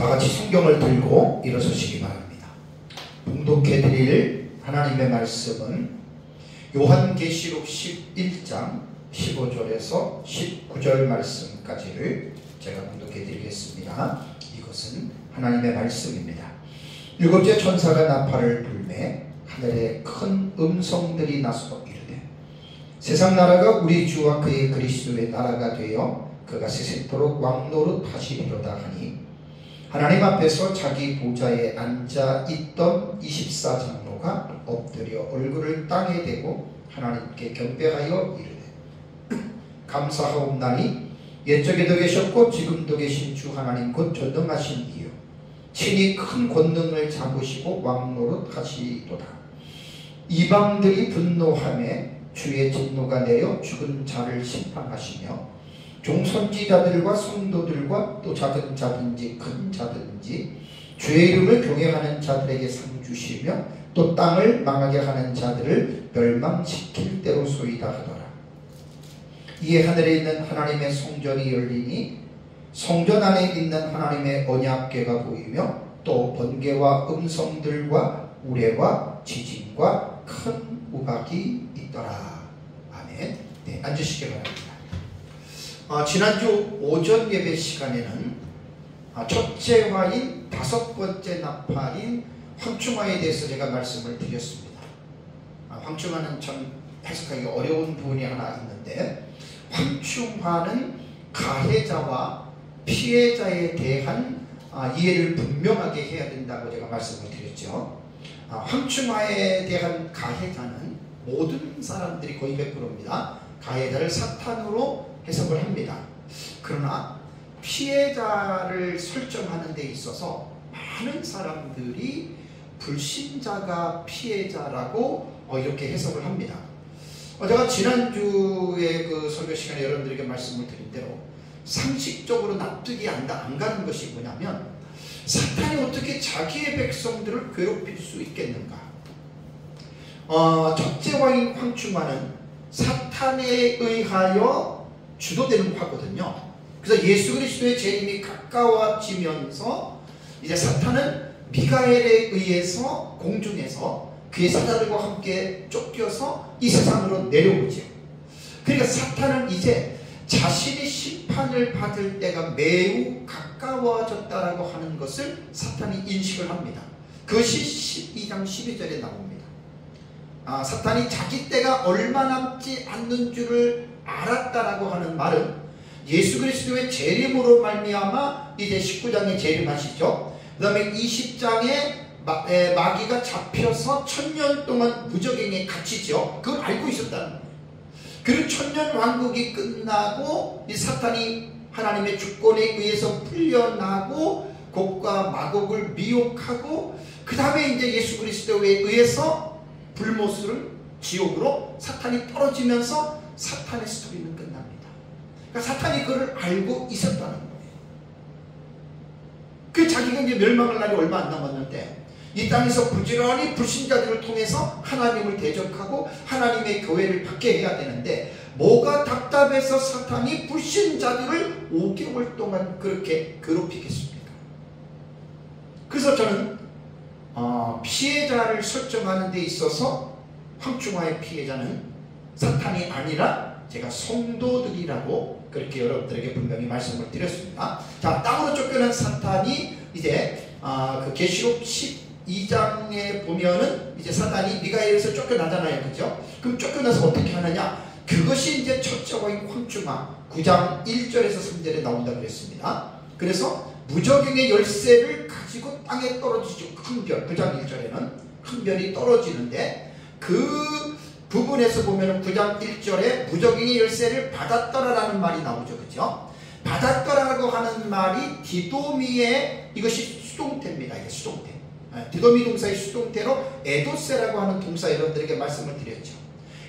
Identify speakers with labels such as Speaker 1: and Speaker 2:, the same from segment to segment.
Speaker 1: 다 같이 성경을 들고 일어서시기 바랍니다. 봉독해드릴 하나님의 말씀은 요한계시록 11장 15절에서 19절 말씀까지를 제가 봉독해드리겠습니다. 이것은 하나님의 말씀입니다. 일곱째 천사가 나팔을 불매 하늘에 큰 음성들이 나서 이르되 세상 나라가 우리 주와 그의 그리스도의 나라가 되어 그가 세세토록 왕노릇 하시리로다 하니 하나님 앞에서 자기 보좌에 앉아 있던 24장로가 엎드려 얼굴을 땅에 대고 하나님께 경배하여 이르되 감사하옵나니 옛적에도 계셨고 지금도 계신 주 하나님 곧 전능하신 이요 친히 큰 권능을 잡으시고 왕노릇 하시도다. 이방들이 분노하며 주의 진노가 내려 죽은 자를 심판하시며 종선지자들과 성도들과 또 작은 자든지 큰 자든지 주의 이름을 경외하는 자들에게 상 주시며 또 땅을 망하게 하는 자들을 멸망시킬 대로소이다 하더라. 이에 하늘에 있는 하나님의 성전이 열리니 성전 안에 있는 하나님의 언약궤가 보이며 또 번개와 음성들과 우레와 지진과 큰 우박이 있더라. 아멘. 네, 앉으시기 바랍니다. 지난주 오전 예배 시간에는 첫째 화인 다섯 번째 나팔인 황충화에 대해서 제가 말씀을 드렸습니다. 황충화는 참 해석하기 어려운 부분이 하나 있는데 황충화는 가해자와 피해자에 대한 이해를 분명하게 해야 된다고 제가 말씀을 드렸죠. 황충화에 대한 가해자는 모든 사람들이 거의 100%입니다. 가해자를 사탄으로 해석을 합니다. 그러나 피해자를 설정하는 데 있어서 많은 사람들이 불신자가 피해자라고 이렇게 해석을 합니다. 제가 지난주에 그 설교 시간에 여러분들에게 말씀을 드린 대로 상식적으로 납득이 안 가는 것이 뭐냐면 사탄이 어떻게 자기의 백성들을 괴롭힐 수 있겠는가. 첫째 왕인 황충화는 사탄에 의하여 주도되는 화거든요. 그래서 예수 그리스도의 재림이 가까워지면서 이제 사탄은 미가엘에 의해서 공중에서 그의 사자들과 함께 쫓겨서 이 세상으로 내려오죠. 그러니까 사탄은 이제 자신이 심판을 받을 때가 매우 가까워졌다라고 하는 것을 사탄이 인식을 합니다. 그것이 12장 12절에 나옵니다. 사탄이 자기 때가 얼마 남지 않는 줄을 알았다라고 하는 말은 예수 그리스도의 재림으로 말미암아 이제 19장에 재림하시죠. 그 다음에 20장에 마귀가 잡혀서 1000년 동안 무적행에 갇히죠. 그걸 알고 있었다는 거예요. 그리고 1000년 왕국이 끝나고 이 사탄이 하나님의 주권에 의해서 풀려나고 곡과 마곡을 미혹하고 그 다음에 이제 예수 그리스도에 의해서 불못을 지옥으로 사탄이 떨어지면서 사탄의 스토리는 끝납니다. 그러니까 사탄이 그걸 알고 있었다는 거예요. 그 자기가 이제 멸망할 날이 얼마 안 남았는데 이 땅에서 부지런히 불신자들을 통해서 하나님을 대적하고 하나님의 교회를 받게 해야 되는데 뭐가 답답해서 사탄이 불신자들을 5개월 동안 그렇게 괴롭히겠습니까? 그래서 저는 피해자를 설정하는 데 있어서 황충화의 피해자는 사탄이 아니라 제가 성도들이라고 그렇게 여러분들에게 분명히 말씀을 드렸습니다. 자, 땅으로 쫓겨난 사탄이 이제 그 계시록 12장에 보면은 이제 사탄이 미가엘에서 쫓겨나잖아요. 그죠? 그럼 쫓겨나서 어떻게 하느냐? 그것이 이제 첫째 왕인 황충화 9장 1절에서 3절에 나온다고 그랬습니다. 그래서 무적행의 열쇠를 가지고 땅에 떨어지죠. 큰 별, 9장 1절에는 큰 별이 떨어지는데 그 부분에서 보면은 9장 1절에 무적행의 열쇠를 받았더라라는 말이 나오죠. 그죠? 받았더라라고 하는 말이 디도미의 이것이 수동태입니다. 이게 수동태. 디도미 동사의 수동태로 에도세라고 하는 동사 여러분들에게 말씀을 드렸죠.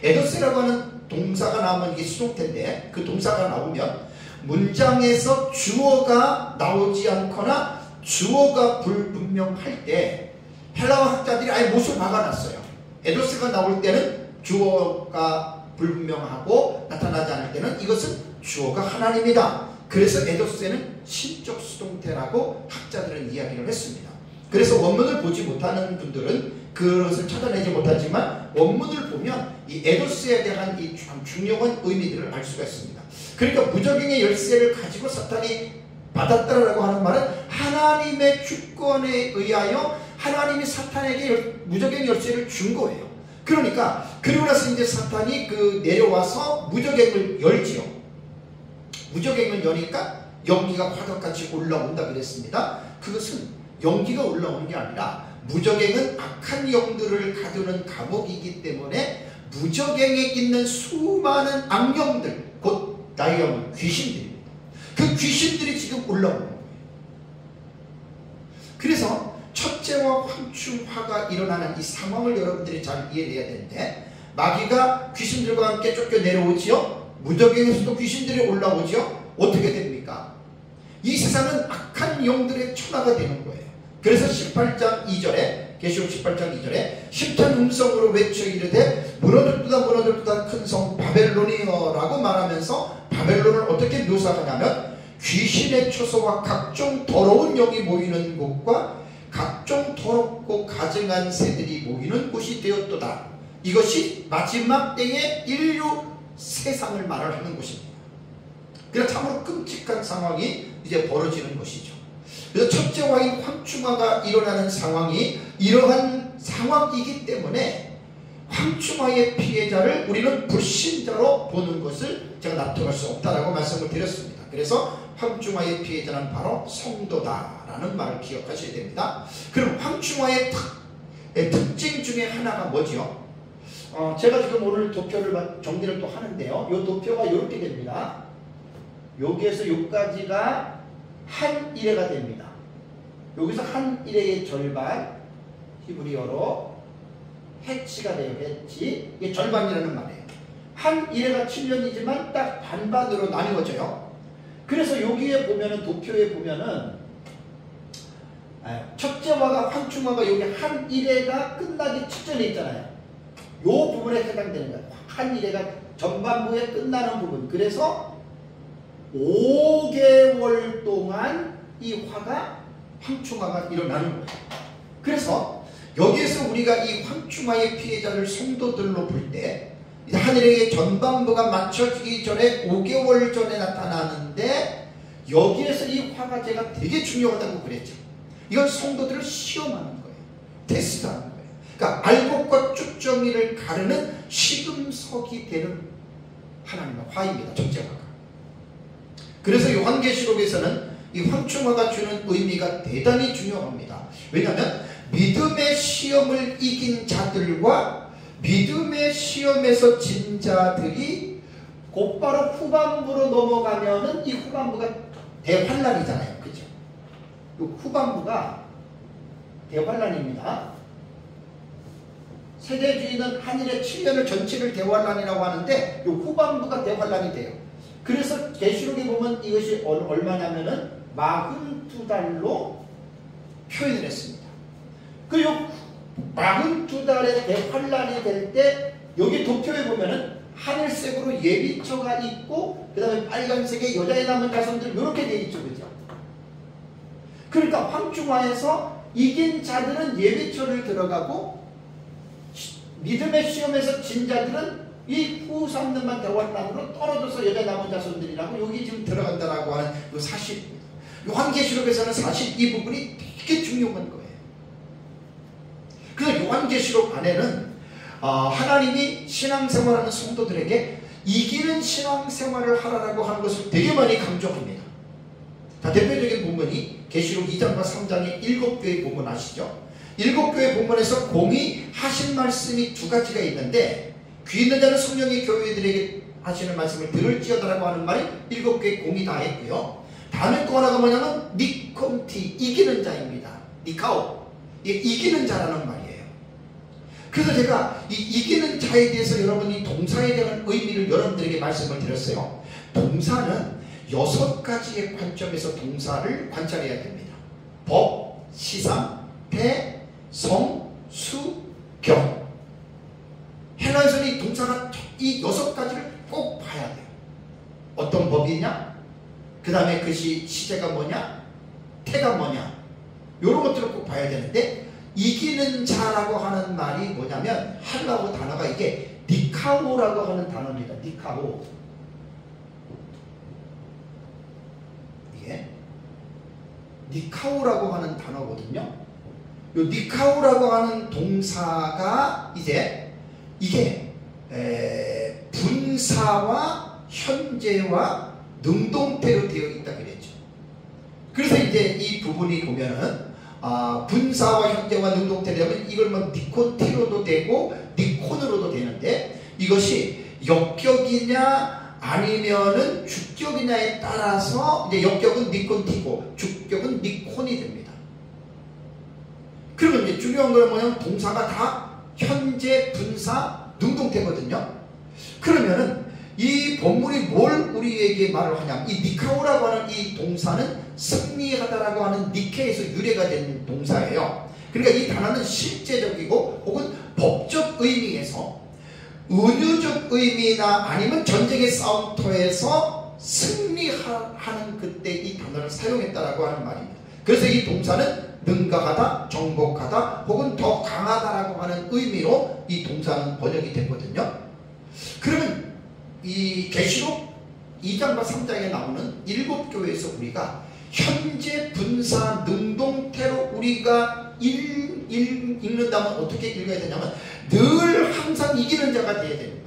Speaker 1: 에도세라고 하는 동사가 나오면 이게 수동태인데 그 동사가 나오면 문장에서 주어가 나오지 않거나 주어가 불분명할 때 헬라어 학자들이 아예 못을 박아놨어요. 에도세가 나올 때는 주어가 불분명하고 나타나지 않을 때는 이것은 주어가 하나님이다. 그래서 에도세는 신적 수동태라고 학자들은 이야기를 했습니다. 그래서 원문을 보지 못하는 분들은 그것을 찾아내지 못하지만 원문을 보면 이 에도스에 대한 이 중요한 의미들을 알 수가 있습니다. 그러니까 무적행의 열쇠를 가지고 사탄이 받았다라고 하는 말은 하나님의 주권에 의하여 하나님이 사탄에게 무적행 열쇠를 준 거예요. 그러니까 그리고 나서 이제 사탄이 내려와서 무적행을 열지요. 무적행을 여니까 연기가 화덕같이 올라온다 그랬습니다. 그것은 연기가 올라오는 게 아니라 무적행은 악한 영들을 가두는 감옥이기 때문에 무적행에 있는 수많은 악령들, 곧 나이아몬 귀신들입니다. 그 귀신들이 지금 올라오는 거예요. 그래서 첫째와 황충화가 일어나는 이 상황을 여러분들이 잘 이해해야 되는데, 마귀가 귀신들과 함께 쫓겨 내려오지요. 무적행에서도 귀신들이 올라오지요. 어떻게 됩니까? 이 세상은 악한 영들의 천하가 되는 거예요. 그래서 18장 2절에 계시록 18장 2절에 힘찬 음성으로 외쳐 이르되 무너졌도다 무너졌도다 큰 성 바벨론이여라고 말하면서 바벨론을 어떻게 묘사하냐면 귀신의 초소와 각종 더러운 영이 모이는 곳과 각종 더럽고 가증한 새들이 모이는 곳이 되었도다. 이것이 마지막 때의 인류 세상을 말하는 곳입니다. 그래서 참으로 끔찍한 상황이 이제 벌어지는 것이죠. 그래서 첫째 와인 황충화가 일어나는 상황이 이러한 상황이기 때문에 황충화의 피해자를 우리는 불신자로 보는 것을 제가 납득할 수 없다라고 말씀을 드렸습니다. 그래서 황충화의 피해자는 바로 성도다라는 말을 기억하셔야 됩니다. 그럼 황충화의 특징 중에 하나가 뭐죠? 제가 지금 오늘 도표를 정리를 또 하는데요. 이 도표가 이렇게 됩니다. 여기에서 여기까지가 한 일회가 됩니다. 여기서 한 일회의 절반, 히브리어로 해치가 돼요. 해치. 이게 절반이라는 말이에요. 한 일회가 7년이지만 딱 반반으로 나뉘어져요. 그래서 여기에 보면은 도표에 보면은 첫째화가 황충화가 여기 한 일회가 끝나기 직전에 있잖아요. 요 부분에 해당되는 거예요. 한 일회가 전반부에 끝나는 부분. 그래서 5개월 동안 이 화가 황충화가 일어나는 거예요. 그래서 여기에서 우리가 이 황충화의 피해자를 성도들로 볼 때 하늘의 전반부가 맞춰지기 전에 5개월 전에 나타나는데 여기에서 이 화가 제가 되게 중요하다고 그랬죠. 이건 성도들을 시험하는 거예요. 테스트하는 거예요. 그러니까 알곡과 쭉정이를 가르는 시금석이 되는 하나님의 화입니다. 첫째 화가. 그래서 요한계시록에서는 이 황충화가 주는 의미가 대단히 중요합니다. 왜냐하면 믿음의 시험을 이긴 자들과 믿음의 시험에서 진 자들이 곧바로 후반부로 넘어가면은 이 후반부가 대환란이잖아요. 그죠? 이 후반부가 대환란입니다. 세대주의는 한일의 7년을 전체를 대환란이라고 하는데 이 후반부가 대환란이 돼요. 그래서 계시록에 보면 이것이 얼마냐면은 42달로 표현을 했습니다. 그 42달의 대환란이 될 때 여기 도표에 보면은 하늘색으로 예비처가 있고 그 다음에 빨간색의 여자의 남은 자손들 이렇게 되어 있죠. 그죠? 그러니까 황충화에서 이긴 자들은 예비처를 들어가고 믿음의 시험에서 진 자들은 이 후 3년만 대환란으로 떨어져서 여자 남은 자손들이라고 여기 지금 들어간다라고 하는 그 사실입니다. 요한계시록에서는 사실 이 부분이 되게 중요한 거예요. 그래서 요한계시록 안에는 하나님이 신앙생활하는 성도들에게 이기는 신앙생활을 하라고 하는 것을 되게 많이 강조합니다. 자, 대표적인 본문이 계시록 2장과 3장의 7교회 본문 아시죠? 7교회 본문에서 공의 하신 말씀이 두 가지가 있는데 귀 있는 자는 성령이 교회들에게 하시는 말씀을 들을지어다라고 하는 말이 7교회 공의 다 했고요. 다음에 또 하나가 뭐냐면 니콤티, 이기는 자입니다. 니카오, 이기는 자라는 말이에요. 그래서 제가 이 이기는 자에 대해서 여러분이 동사에 대한 의미를 여러분들에게 말씀을 드렸어요. 동사는 6가지의 관점에서 동사를 관찰해야 됩니다. 법, 시상, 태, 성, 수, 경. 헬라에서는 이 동사가 이 6가지를 꼭 봐야 돼요. 어떤 법이냐? 그 다음에 그 시제가 뭐냐? 태가 뭐냐? 이런 것들을 꼭 봐야 되는데, 이기는 자라고 하는 말이 뭐냐면 헬라어 단어가 이게 니카오라고 하는 단어입니다. 니카오. 이게 니카오라고 하는 단어거든요. 요 니카오라고 하는 동사가 이제 이게 분사와 현재와 능동태로 되어 있다 그랬죠. 그래서 이제 이 부분이 보면은 분사와 현재와 능동태로 되면 이걸 뭐 니콘티로도 되고 니콘으로도 되는데, 이것이 역격이냐 아니면은 주격이냐에 따라서 이제 역격은 니콘티고 주격은 니콘이 됩니다. 그러면 이제 중요한 건 뭐냐면 동사가 다 현재, 분사, 능동태거든요. 그러면은 이 본문이 뭘 우리에게 말을 하냐면, 이 니카오라고 하는 이 동사는 승리하다라고 하는 니케에서 유래가 된 동사예요. 그러니까 이 단어는 실제적이고 혹은 법적 의미에서 은유적 의미나 아니면 전쟁의 싸움터에서 승리하는 그때 이 단어를 사용했다라고 하는 말입니다. 그래서 이 동사는 능가하다, 정복하다 혹은 더 강하다라고 하는 의미로 이 동사는 번역이 됐거든요. 그러면 이 계시록 2장과 3장에 나오는 7교회에서 우리가 현재 분사 능동태로 우리가 읽는다면 어떻게 읽어야 되냐면 늘 항상 이기는 자가 되어야 되는 거예요.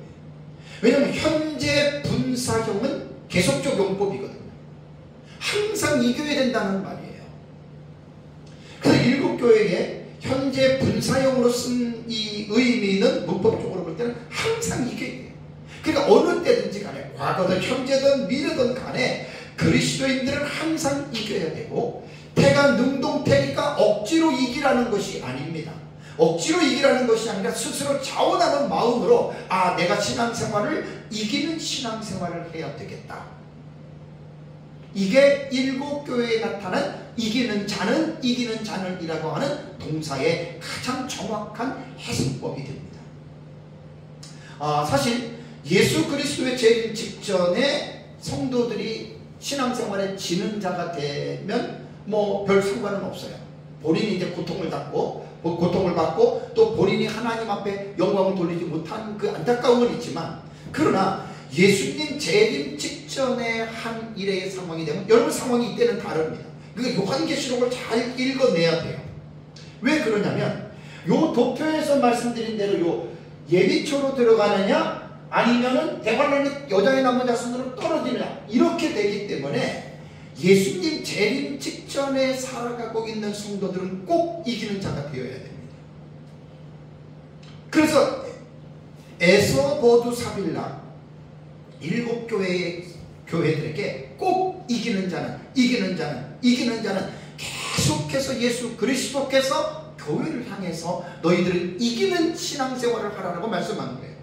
Speaker 1: 왜냐하면 현재 분사형은 계속적 용법이거든요. 항상 이겨야 된다는 말이에요. 그래서 7교회에 현재 분사형으로 쓴 이 의미는 문법적으로 볼 때는 항상 이겨야 돼요. 그러니까 어느 때든지 간에 과거든 현재든 미래든 간에 그리스도인들은 항상 이겨야 되고, 태가 능동태니까 억지로 이기라는 것이 아닙니다. 억지로 이기라는 것이 아니라 스스로 자원하는 마음으로 내가 신앙생활을 이기는 신앙생활을 해야 되겠다. 이게 7교회에 나타난 이기는 자는 이기는 자는이라고 하는 동사의 가장 정확한 해석법이 됩니다. 사실 예수 그리스도의 재림 직전에 성도들이 신앙생활에 지는 자가 되면 뭐 별 상관은 없어요. 본인이 이제 고통을 받고 또 본인이 하나님 앞에 영광을 돌리지 못한 그 안타까움은 있지만, 그러나 예수님 재림 직전에 한 일의 상황이 되면 여러분 상황이 이때는 다릅니다. 그러니까 요한계시록을 잘 읽어내야 돼요. 왜 그러냐면 요 도표에서 말씀드린 대로 요 예비초로 들어가느냐 아니면은 대관람의 여자의 남은 자손으로 떨어지느냐 이렇게 되기 때문에 예수님 재림 직전에 살아가고 있는 성도들은 꼭 이기는 자가 되어야 됩니다. 그래서 에서보두 사빌라 7교회들에게 꼭 이기는 자는 계속해서 예수 그리스도께서 교회를 향해서 너희들은 이기는 신앙생활을 하라고 말씀하는 거예요.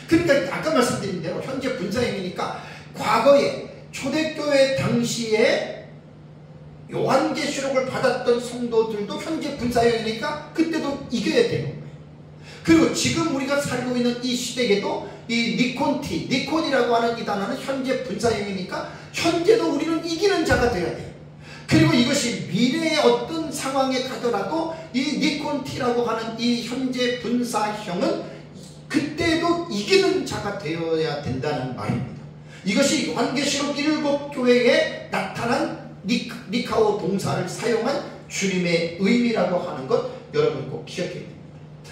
Speaker 1: 그러니까 아까 말씀드린 대로 현재 분사형이니까 과거에 초대교회 당시에 요한계시록을 받았던 성도들도 현재 분사형이니까 그때도 이겨야 되는 거예요. 그리고 지금 우리가 살고 있는 이 시대에도 이 니콘이라고 하는 이 단어는 현재 분사형이니까 현재도 우리는 이기는 자가 되어야 돼요. 그리고 이것이 미래의 어떤 상황에 가더라도 이 니콘티라고 하는 이 현재 분사형은 그때도 이기는 자가 되어야 된다는 말입니다. 이것이 요한계시록 7교회에 나타난 니카오 동사를 사용한 주님의 의미라고 하는 것 여러분 꼭 기억해야 됩니다.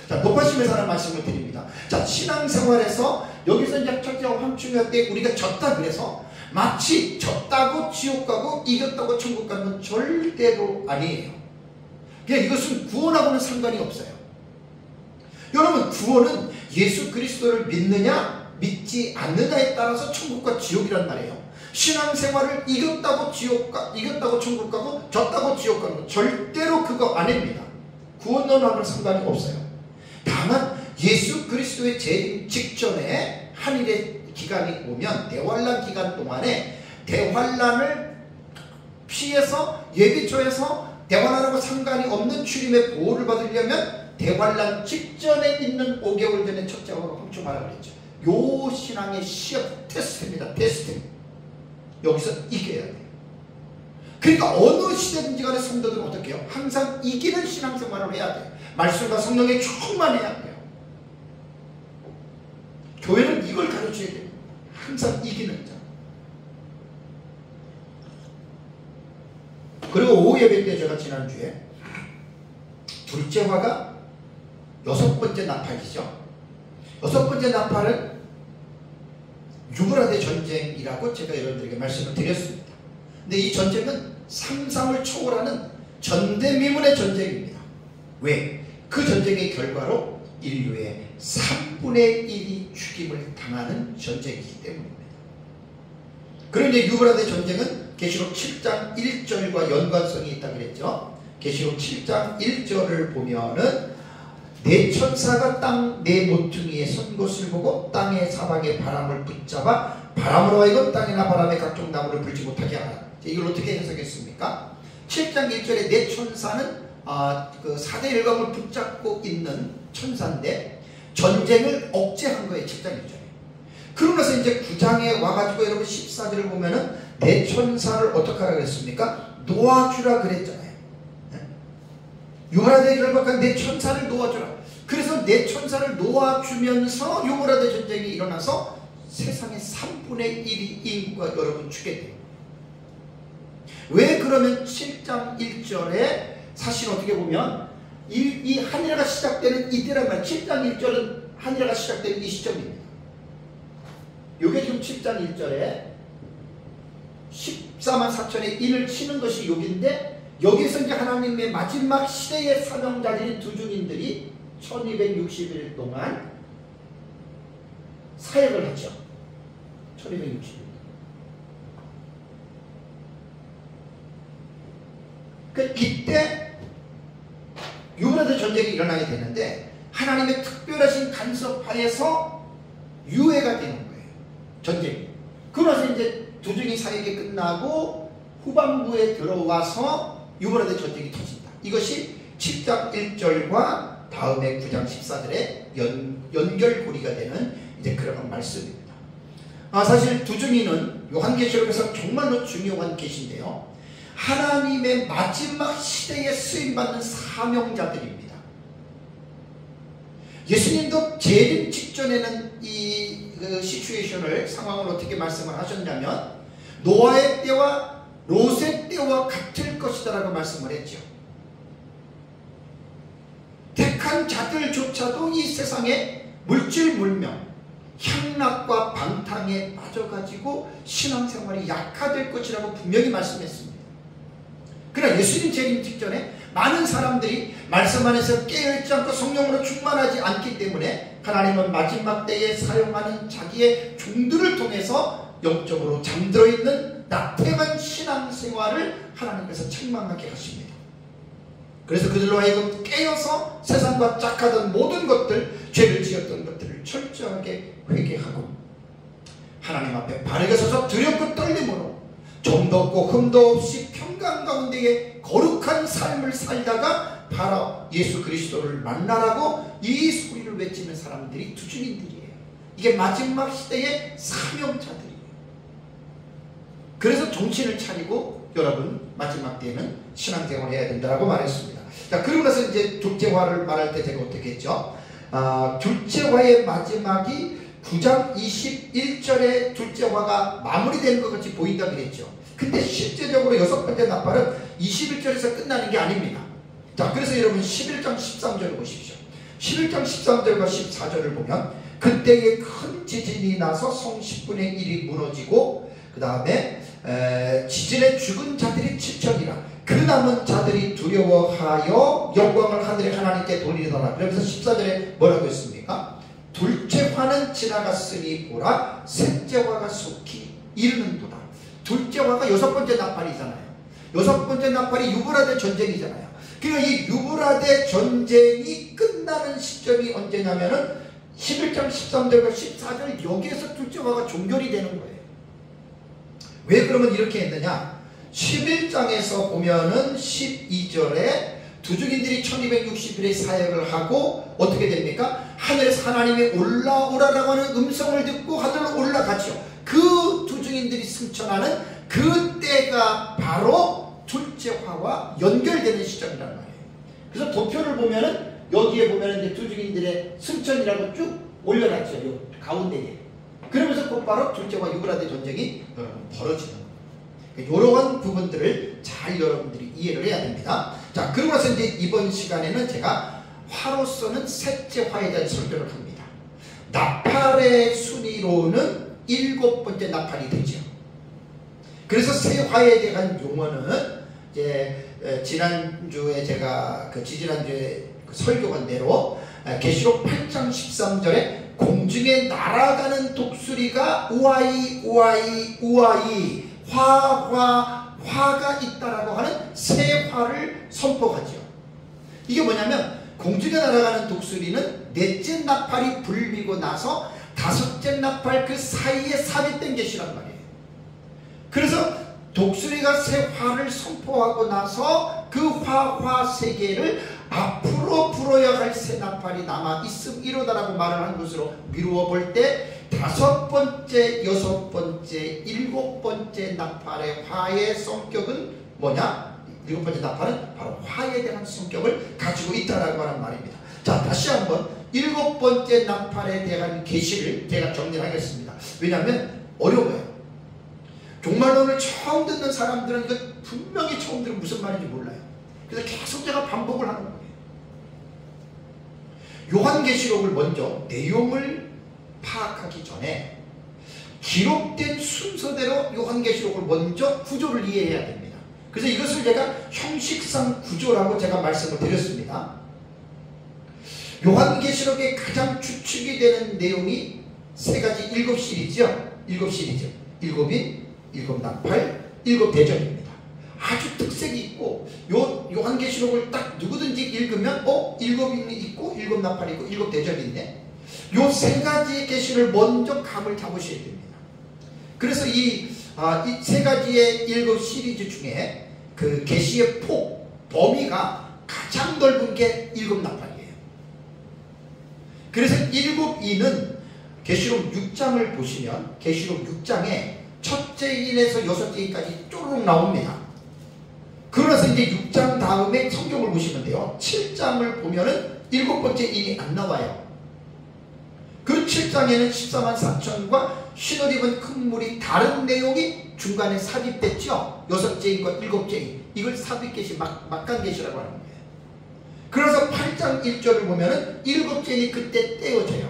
Speaker 1: 자, 높아심에서 하는 말씀을 드립니다. 자, 신앙생활에서 여기서 이제 첫째와 함중할 때 우리가 졌다 그래서 마치 졌다고 지옥 가고 이겼다고 천국 가는 건 절대로 아니에요. 그냥 이것은 구원하고는 상관이 없어요. 여러분, 구원은 예수 그리스도를 믿느냐 믿지 않느냐에 따라서 천국과 지옥이란 말이에요. 신앙생활을 이겼다고 천국 가고 졌다고 지옥 가는 건 절대로 그거 아닙니다. 구원론하고는 상관이 없어요. 다만 예수 그리스도의 재림 직전에 한일의 기간이 오면 대환란 기간 동안에 대환란을 피해서 예비초에서 대환란하고 상관이 없는 주님의 보호를 받으려면 대환란 직전에 있는 5개월 전에 첫째하고 함축하라고 그랬죠. 요 신앙의 시험 테스트입니다. 테스트. 여기서 이겨야 돼요. 그러니까 어느 시대든지 간에 성도들은 어떻게 해요? 항상 이기는 신앙생활을 해야 돼요. 말씀과 성령에 충만해야 돼요. 교회는 이걸 가르쳐야 돼요. 항상 이기는 자. 그리고 오후 예배 때 제가 지난주에 둘째 화가 6번째 나팔이죠. 6번째 나팔은 유브라데 전쟁이라고 제가 여러분들에게 말씀을 드렸습니다. 근데 이 전쟁은 상상을 초월하는 전대미문의 전쟁입니다. 왜? 그 전쟁의 결과로 인류의 3분의 1이 죽임을 당하는 전쟁이기 때문입니다. 그런데 유브라데 전쟁은 계시록 7장 1절과 연관성이 있다고 그랬죠. 계시록 7장 1절을 보면은 내 천사가 땅 내 모퉁이에 선 것을 보고 땅의 사방의 바람을 붙잡아 바람으로 하여금 땅이나 바람에 각종 나무를 불지 못하게 하라. 이걸 어떻게 해석했습니까? 7장 1절에 내 천사는 그 4대 일검을 붙잡고 있는 천사인데 전쟁을 억제한 거예요. 7장 1절에. 그러고 나서 이제 9장에 와가지고 여러분 14절을 보면은 내 천사를 어떻게 하라 그랬습니까? 놓아주라 그랬잖아요. 유브라데 결박한 내 천사를 놓아주라. 그래서 내 천사를 놓아주면서 유브라데 전쟁이 일어나서 세상의 3분의 1이 인구가 여러분 죽게 돼요. 왜 그러면 7장 1절에 사실 어떻게 보면 이 한일화가 시작되는 이때란 말이에요. 7장 1절은 한일화가 시작되는 이 시점입니다. 요게 지금 7장 1절에 14만 4천의 인을 치는 것이 여기인데 여기서 이제 하나님의 마지막 시대의 사명자들인 두 증인들이 1260일 동안 사역을 하죠. 1260일. 이때 유브라데 전쟁이 일어나게 되는데 하나님의 특별하신 간섭하에서 유예가 되는 거예요. 전쟁이. 그러면서 이제 두 증인 사역이 끝나고 후반부에 들어와서 유브라데 전쟁이 터진다. 이것이 7장 1절과 다음에 9장 14절의 연결고리가 되는 이제 그런 말씀입니다. 사실 두 증인은 요한계시록에서 정말로 중요한 계시인데요. 하나님의 마지막 시대에 쓰임받는 사명자들입니다. 예수님도 재림 직전에는 이 시츄에이션을 상황을 어떻게 말씀을 하셨냐면 노아의 때와 롯의 때와 같을 것이다 라고 말씀을 했죠. 택한 자들조차도 이 세상에 물질 물명 향락과 방탕에 빠져가지고 신앙생활이 약화될 것이라고 분명히 말씀했습니다. 그러나 예수님 재림 직전에 많은 사람들이 말씀 안에서 깨어있지 않고 성령으로 충만하지 않기 때문에 하나님은 마지막 때에 사용하는 자기의 종들을 통해서 영적으로 잠들어 있는 나태한 신앙생활을 하나님께서 책망하게 하십니다. 그래서 그들로 하여금 깨어서 세상과 짝하던 모든 것들, 죄를 지었던 것들을 철저하게 회개하고 하나님 앞에 바르게 서서 두렵고 떨림으로 좀도 없고 흠도 없이 평강 가운데에 거룩한 삶을 살다가 바로 예수 그리스도를 만나라고 이 소리를 외치는 사람들이 두 증인들이에요. 이게 마지막 시대의 사명자들이에요. 그래서 정신을 차리고 여러분 마지막 때에는 신앙생활을 해야 된다고 말했습니다. 자, 그러고 나서 이제 둘째 화를 말할 때 제가 어떻게 했죠? 둘째 화의 마지막이 9장 21절에 둘째 화가 마무리되는 것 같이 보인다 그랬죠. 근데 실제적으로 6번째 나팔은 21절에서 끝나는 게 아닙니다. 자, 그래서 여러분 11장 13절을 보십시오. 11장 13절과 14절을 보면 그때에 큰 지진이 나서 성 10분의 1이 무너지고 그 다음에 지진에 죽은 자들이 7천이라 그 남은 자들이 두려워하여 영광을 하늘의 하나님께 돌리더라. 그러면서 14절에 뭐라고 했습니까? 둘째 화는 지나갔으니 보라 셋째 화가 속히 이르는도다. 둘째 화가 6번째 나팔이잖아요. 6번째 나팔이 유브라데 전쟁이잖아요. 그러니까 이 유브라데 전쟁이 끝나는 시점이 언제냐면은 11장 13절과 14절 여기에서 둘째 화가 종결이 되는 거예요. 왜 그러면 이렇게 했느냐? 11장에서 보면은 12절에 두 증인들이 1260일의 사역을 하고 어떻게 됩니까? 하늘에서 하나님이 올라오라라고 하는 음성을 듣고 하늘로 올라가죠. 그 두 증인들이 승천하는 그때가 바로 둘째 화와 연결되는 시점이란 말이에요. 그래서 도표를 보면은 여기에 보면은 이제 두 증인들의 승천이라고 쭉 올려놨죠. 요 가운데에. 그러면서 곧바로 둘째와 유브라데 전쟁이 벌어지는 거예요. 이러한 부분들을 잘 여러분들이 이해를 해야 됩니다. 자, 그러고 나서 이제 이번 시간에는 제가 화로서는 셋째 화에 대한 설교를 합니다. 나팔의 순위로는 7번째 나팔이 되죠. 그래서 세 화에 대한 용어는 이제 지난주에 제가 지지난주에 설교한 대로 계시록 8장 13절에 공중에 날아가는 독수리가 우아이 우아이 우아이 화가 있다라고 하는 세 화를 선포하죠. 이게 뭐냐면 공중에 날아가는 독수리는 넷째 나팔이 불미고 나서 다섯째 나팔 그 사이에 삽입된 계시란 말이에요. 그래서 독수리가 세 화를 선포하고 나서 그 화 세 개를 앞으로 불어야 할 새 나팔이 남아 있음이로다라고 말을 한 것으로 미루어 볼 때 다섯 번째, 여섯 번째, 일곱 번째 나팔의 화의 성격은 뭐냐? 일곱 번째 나팔은 바로 화에 대한 성격을 가지고 있다라고 하는 말입니다. 자, 다시 한번 일곱 번째 나팔에 대한 계시를 제가 정리를 하겠습니다. 왜냐하면 어려워요. 종말론을 처음 듣는 사람들은 이거 분명히 처음 들으면 무슨 말인지 몰라요. 그래서 계속 제가 반복을 하는 거예요. 요한계시록을 먼저 내용을 파악하기 전에 기록된 순서대로 요한계시록을 먼저 구조를 이해해야 됩니다. 그래서 이것을 제가 형식상 구조라고 제가 말씀을 드렸습니다. 요한계시록의 가장 주축이 되는 내용이 세 가지 일곱 시리즈요. 일곱 시리즈. 일곱인, 일곱 나팔, 일곱 대접입니다. 아주 특색이 있고 요한계시록을 딱 누구든지 읽으면 일곱인이 있고 일곱 나팔이 있고 일곱 대접이 있네. 요 세 가지 계시를 먼저 감을 잡으셔야 됩니다. 그래서 이 세 가지의 일곱 시리즈 중에 그 계시의 범위가 가장 넓은 게 일곱 나팔이에요. 그래서 일곱 인은 계시록 6장을 보시면 계시록 6장에 첫째 인에서 여섯째 인까지 쪼르륵 나옵니다. 그러면서 이제 6장 다음에 성경을 보시면 돼요. 7장을 보면은 일곱 번째 인이 안 나와요. 그 7장에는 14만 4천과 흰옷 입은 큰 물이 다른 내용이 중간에 삽입됐죠. 여섯째 인과 일곱째 인. 이걸 삽입계시, 막간계시라고 하는 거예요. 그래서 8장 1절을 보면은 일곱째 인이 그때 떼어져요.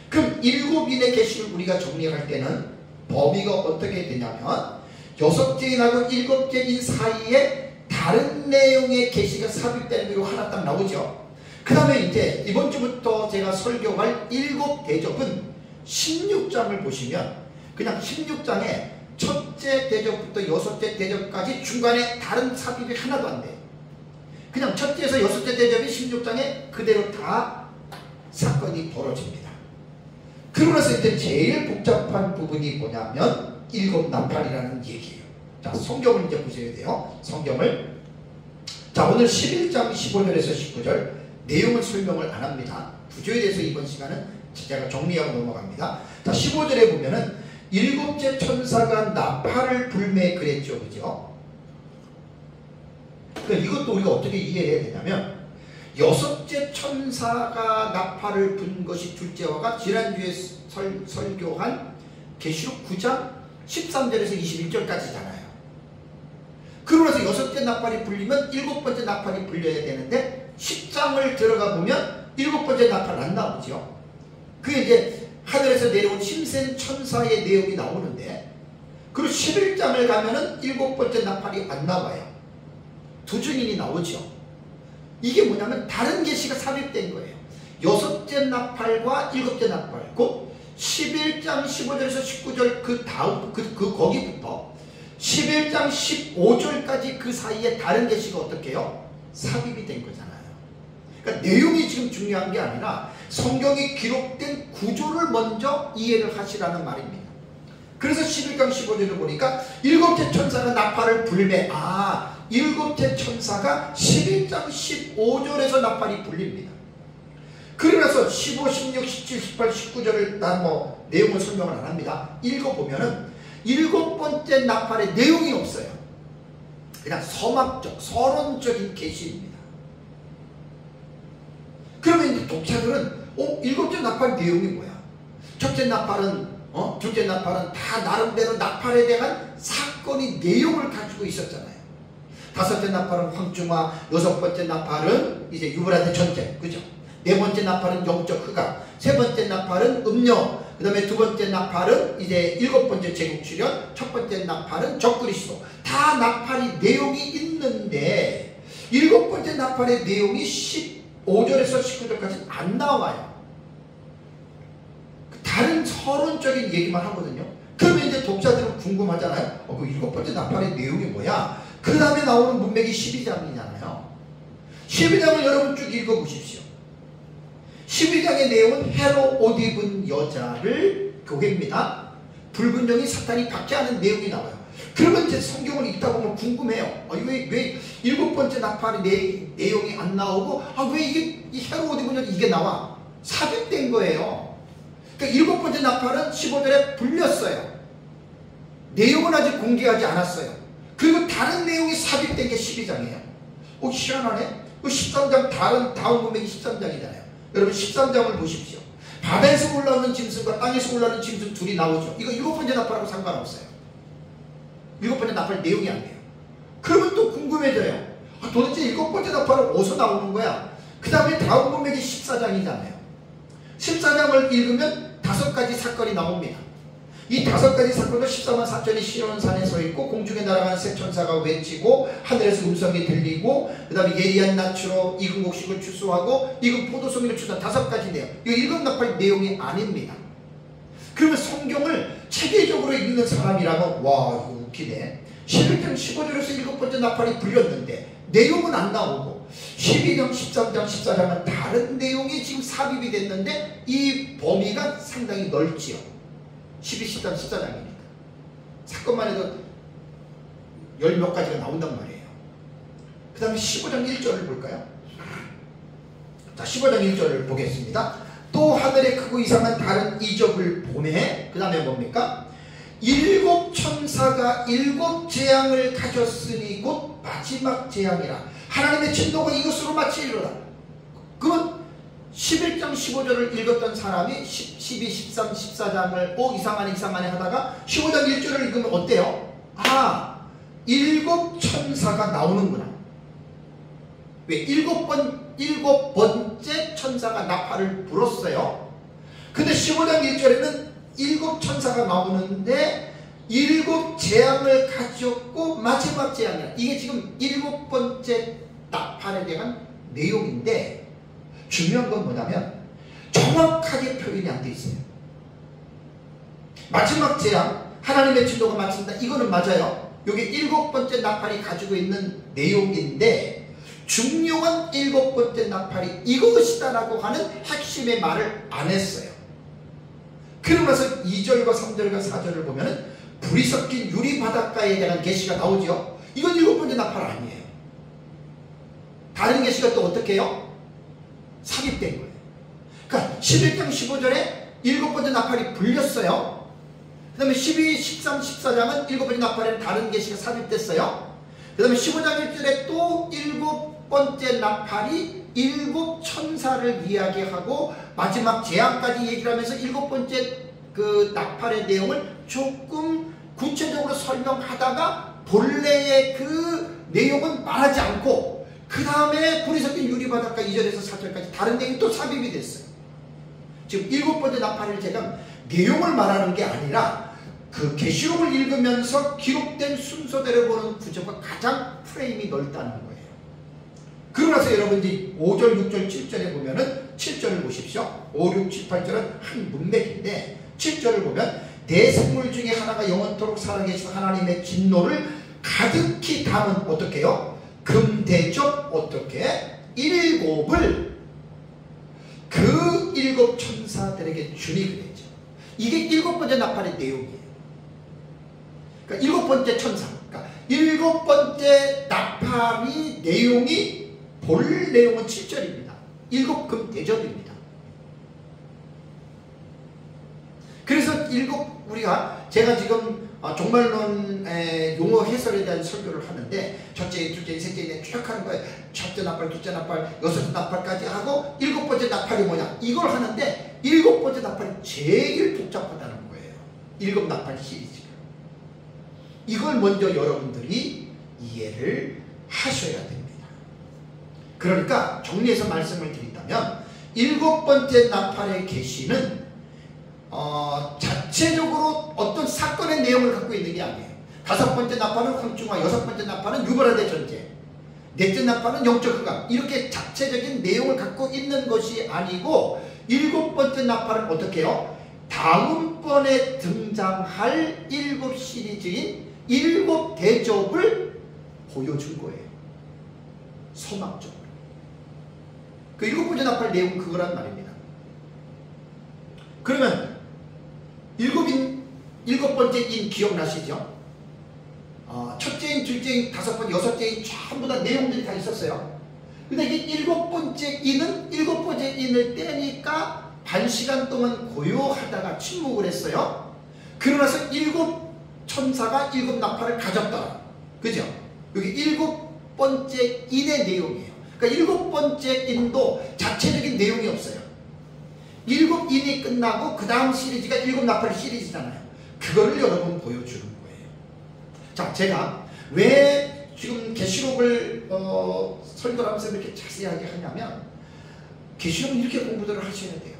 Speaker 1: 그럼 일곱 인의 계시를 우리가 정리할 때는 범위가 어떻게 되냐면 여섯째 인하고 일곱째 인 사이에 다른 내용의 계시가 삽입되는 게 하나 딱 나오죠. 그 다음에 이제 이번 주부터 제가 설교할 일곱 대접은 16장을 보시면 그냥 16장에 첫째 대접부터 여섯째 대접까지 중간에 다른 삽입이 하나도 안 돼요. 그냥 첫째에서 여섯째 대접이 16장에 그대로 다 사건이 벌어집니다. 그러고 나서 이제 제일 복잡한 부분이 뭐냐면 일곱 나팔이라는 얘기예요. 자, 성경을 이제 보셔야 돼요. 성경을. 자, 오늘 11장 15절에서 19절 내용을 설명을 안 합니다. 구조에 대해서 이번 시간은 제가 정리하고 넘어갑니다. 자, 15절에 보면은 일곱째 천사가 나팔을 불매 그랬죠. 그죠? 그러니까 이것도 우리가 어떻게 이해해야 되냐면 여섯째 천사가 나팔을 분 것이 둘째화가 지난주에 설교한 계시록 9장 13절에서 21절까지잖아요. 그러면서 여섯째 나팔이 불리면 일곱 번째 나팔이 불려야 되는데 10장을 들어가 보면 일곱 번째 나팔 안 나오죠. 그게 이제 하늘에서 내려온 힘센 천사의 내용이 나오는데 그리고 11장을 가면은 일곱 번째 나팔이 안 나와요. 두 증인이 나오죠. 이게 뭐냐면 다른 계시가 삽입된 거예요. 여섯째 나팔과 일곱째 나팔, 곧 11장 15절에서 19절 그 다음 거기부터 11장 15절까지 그 사이에 다른 계시가 어떻게 해요? 삽입이 된 거잖아요. 그러니까 내용이 지금 중요한 게 아니라 성경이 기록된 구조를 먼저 이해를 하시라는 말입니다. 그래서 11장 15절을 보니까 일곱째 천사가 나팔을 불매. 일곱째 천사가 11장 15절에서 나팔이 불립니다. 그러면서 15, 16, 17, 18, 19절을 난 내용을 설명을 안 합니다. 읽어보면은 일곱 번째 나팔에 내용이 없어요. 그냥 서막적, 서론적인 계시입니다. 그러면 이제 독자들은 일곱째 나팔 내용이 뭐야? 첫째 나팔은 둘째 나팔은 다 나름대로 나팔에 대한 사건이 내용을 가지고 있었잖아요. 다섯째 나팔은 황중화, 여섯 번째 나팔은 이제 유브라데 전쟁, 그죠? 네 번째 나팔은 영적 흑암, 세 번째 나팔은 음녀, 그 다음에 두 번째 나팔은 이제 일곱 번째 제국 출현, 첫 번째 나팔은 적그리스도. 다 나팔이 내용이 있는데 일곱 번째 나팔의 내용이 15절에서 19절까지 안 나와요. 다른 서론적인 얘기만 하거든요. 그러면 이제 독자들은 궁금하잖아요. 그 일곱 번째 나팔의 내용이 뭐야? 그 다음에 나오는 문맥이 12장이잖아요. 12장을 여러분 쭉 읽어보십시오. 12장의 내용은 헤롯 옷 입은 여자를 교회입니다. 붉은 영이 사탄이 박해하는 내용이 나와요. 그러면 이제 성경을 읽다 보면 궁금해요. 왜 일곱 번째 나팔의 내용이 안 나오고 왜 이 헤롯 옷 입은 여자 이게 나와? 삽입된 거예요. 그러니까 일곱 번째 나팔은 15절에 불렸어요. 내용은 아직 공개하지 않았어요. 그리고 다른 내용이 삽입된 게 12장이에요. 희한하네. 13장 다음 문맥이 13장이잖아요. 여러분 13장을 보십시오. 바다에서 올라오는 짐승과 땅에서 올라오는 짐승 둘이 나오죠. 이거 일곱 번째 나팔하고 상관없어요. 일곱 번째 나팔 내용이 안 돼요. 그러면 또 궁금해져요. 도대체 일곱 번째 나팔은 어디서 나오는 거야? 그 다음에 다음 문맥이 14장이잖아요. 14장을 읽으면 5가지 사건이 나옵니다. 이 5가지 사건도 14만 4천이 시온산에 서 있고 공중에 날아가는 새 천사가 외치고 하늘에서 음성이 들리고 그 다음에 예리한 낯으로 익은 곡식을 추수하고 익은 포도송이를 추수한 5가지 내용. 이거 일곱 나팔 내용이 아닙니다. 그러면 성경을 체계적으로 읽는 사람이라면 와 이거 웃기네. 11장 15절에서 일곱 번째 나팔이 불렸는데 내용은 안 나오고 12장 13장 14장은 다른 내용이 지금 삽입이 됐는데 이 범위가 상당히 넓지요. 12, 13, 14장이니까 사건만 해도 10몇 가지가 나온단 말이에요. 그 다음에 15장 1절을 볼까요? 자 15장 1절을 보겠습니다. 또 하늘에 크고 이상한 다른 이적을 보매 그 다음에 뭡니까? 일곱 천사가 일곱 재앙을 가졌으니 곧 마지막 재앙이라 하나님의 진노가 이것으로 마치리로다. 그건 11장 15절을 읽었던 사람이 12, 13, 14장을 이상하네 하다가 15장 1절을 읽으면 어때요? 일곱 천사가 나오는구나. 왜? 일곱 번째 천사가 나팔을 불었어요. 근데 15장 1절에는 일곱 천사가 나오는데 일곱 재앙을 가졌고 마지막 재앙이야. 이게 지금 일곱 번째 나팔에 대한 내용인데 중요한 건 뭐냐면 정확하게 표현이 안 돼 있어요. 마지막 재앙, 하나님의 진노가 마친다. 이거는 맞아요. 이게 일곱 번째 나팔이 가지고 있는 내용인데 중요한 일곱 번째 나팔이 이것이다라고 하는 핵심의 말을 안 했어요. 그러면서 2절과 3절과 4절을 보면은 불이 섞인 유리 바닷가에 대한 계시가 나오죠. 이건 일곱 번째 나팔 아니에요. 다른 계시가 또 어떻게 해요? 삽입된 거예요. 그러니까 11장 15절에 일곱 번째 나팔이 불렸어요. 그 다음에 12, 13, 14장은 일곱 번째 나팔에는 다른 계시가 삽입됐어요. 그 다음에 15장 1절에 또 일곱 번째 나팔이 일곱 천사를 이야기하고 마지막 재앙까지 얘기를 하면서 일곱 번째 그 나팔의 내용을 조금 구체적으로 설명하다가 본래의 그 내용은 말하지 않고 그 다음에 불이 섞인 유리바닷가 2절에서 4절까지 다른 내용이 또 삽입이 됐어요. 지금 일곱 번째 나팔을 제가 내용을 말하는 게 아니라 그 계시록을 읽으면서 기록된 순서대로 보는 구조가 가장 프레임이 넓다는 거예요. 그러고 나서 여러분들이 5절, 6절, 7절에 보면은 7절을 보십시오. 5, 6, 7, 8절은 한 문맥인데 7절을 보면 대생물 중에 하나가 영원토록 살아계신 하나님의 진노를 가득히 담은 어떻게 해요? 금대접 어떻게? 일곱을 그 일곱 천사들에게 주니 그랬죠. 이게 일곱 번째 나팔의 내용이에요. 그러니까 일곱 번째 천사, 그러니까 일곱 번째 나팔이 내용이 볼 내용은 7절입니다. 일곱 금 대접입니다. 그래서 그래서 우리가 제가 지금 종말론 용어 해설에 대한 설교를 하는데 첫째, 둘째, 셋째 쭉 하는 거예요. 첫째 나팔, 둘째 나팔, 여섯째 나팔까지 하고 일곱 번째 나팔이 뭐냐 이걸 하는데 일곱 번째 나팔이 제일 복잡하다는 거예요. 일곱 나팔 시리즈가. 이걸 먼저 여러분들이 이해를 하셔야 됩니다. 그러니까 정리해서 말씀을 드린다면 일곱 번째 나팔의 계시는 자체적으로 어떤 사건의 내용을 갖고 있는 게 아니에요. 다섯 번째 나팔은 황충화, 여섯 번째 나팔은 유발화대 전쟁, 넷째 나팔은 영적 흑암, 이렇게 자체적인 내용을 갖고 있는 것이 아니고 일곱 번째 나팔은 어떻게 해요? 다음번에 등장할 일곱 시리즈인 일곱 대접을 보여준 거예요. 소망적으로. 그 일곱 번째 나팔 내용은 그거란 말입니다. 그러면 일곱 번째 인 기억나시죠? 첫째인, 둘째인, 다섯 번째, 여섯째인 전부 다 내용들이 다 있었어요. 근데 이게 일곱 번째 인은 일곱 번째 인을 떼니까 반 시간 동안 고요하다가 침묵을 했어요. 그러나서 일곱 천사가 일곱 나팔을 가졌다. 그죠? 여기 일곱 번째 인의 내용이에요. 그러니까 일곱 번째 인도 자체적인 내용이 없어요. 일곱 인이 끝나고 그 다음 시리즈가 일곱 나팔 시리즈잖아요. 그거를 여러분 보여주는 거예요. 자, 제가 왜 지금 계시록을 설교를 하면서 이렇게 자세하게 하냐면 계시록은 이렇게 공부들을 하셔야 돼요.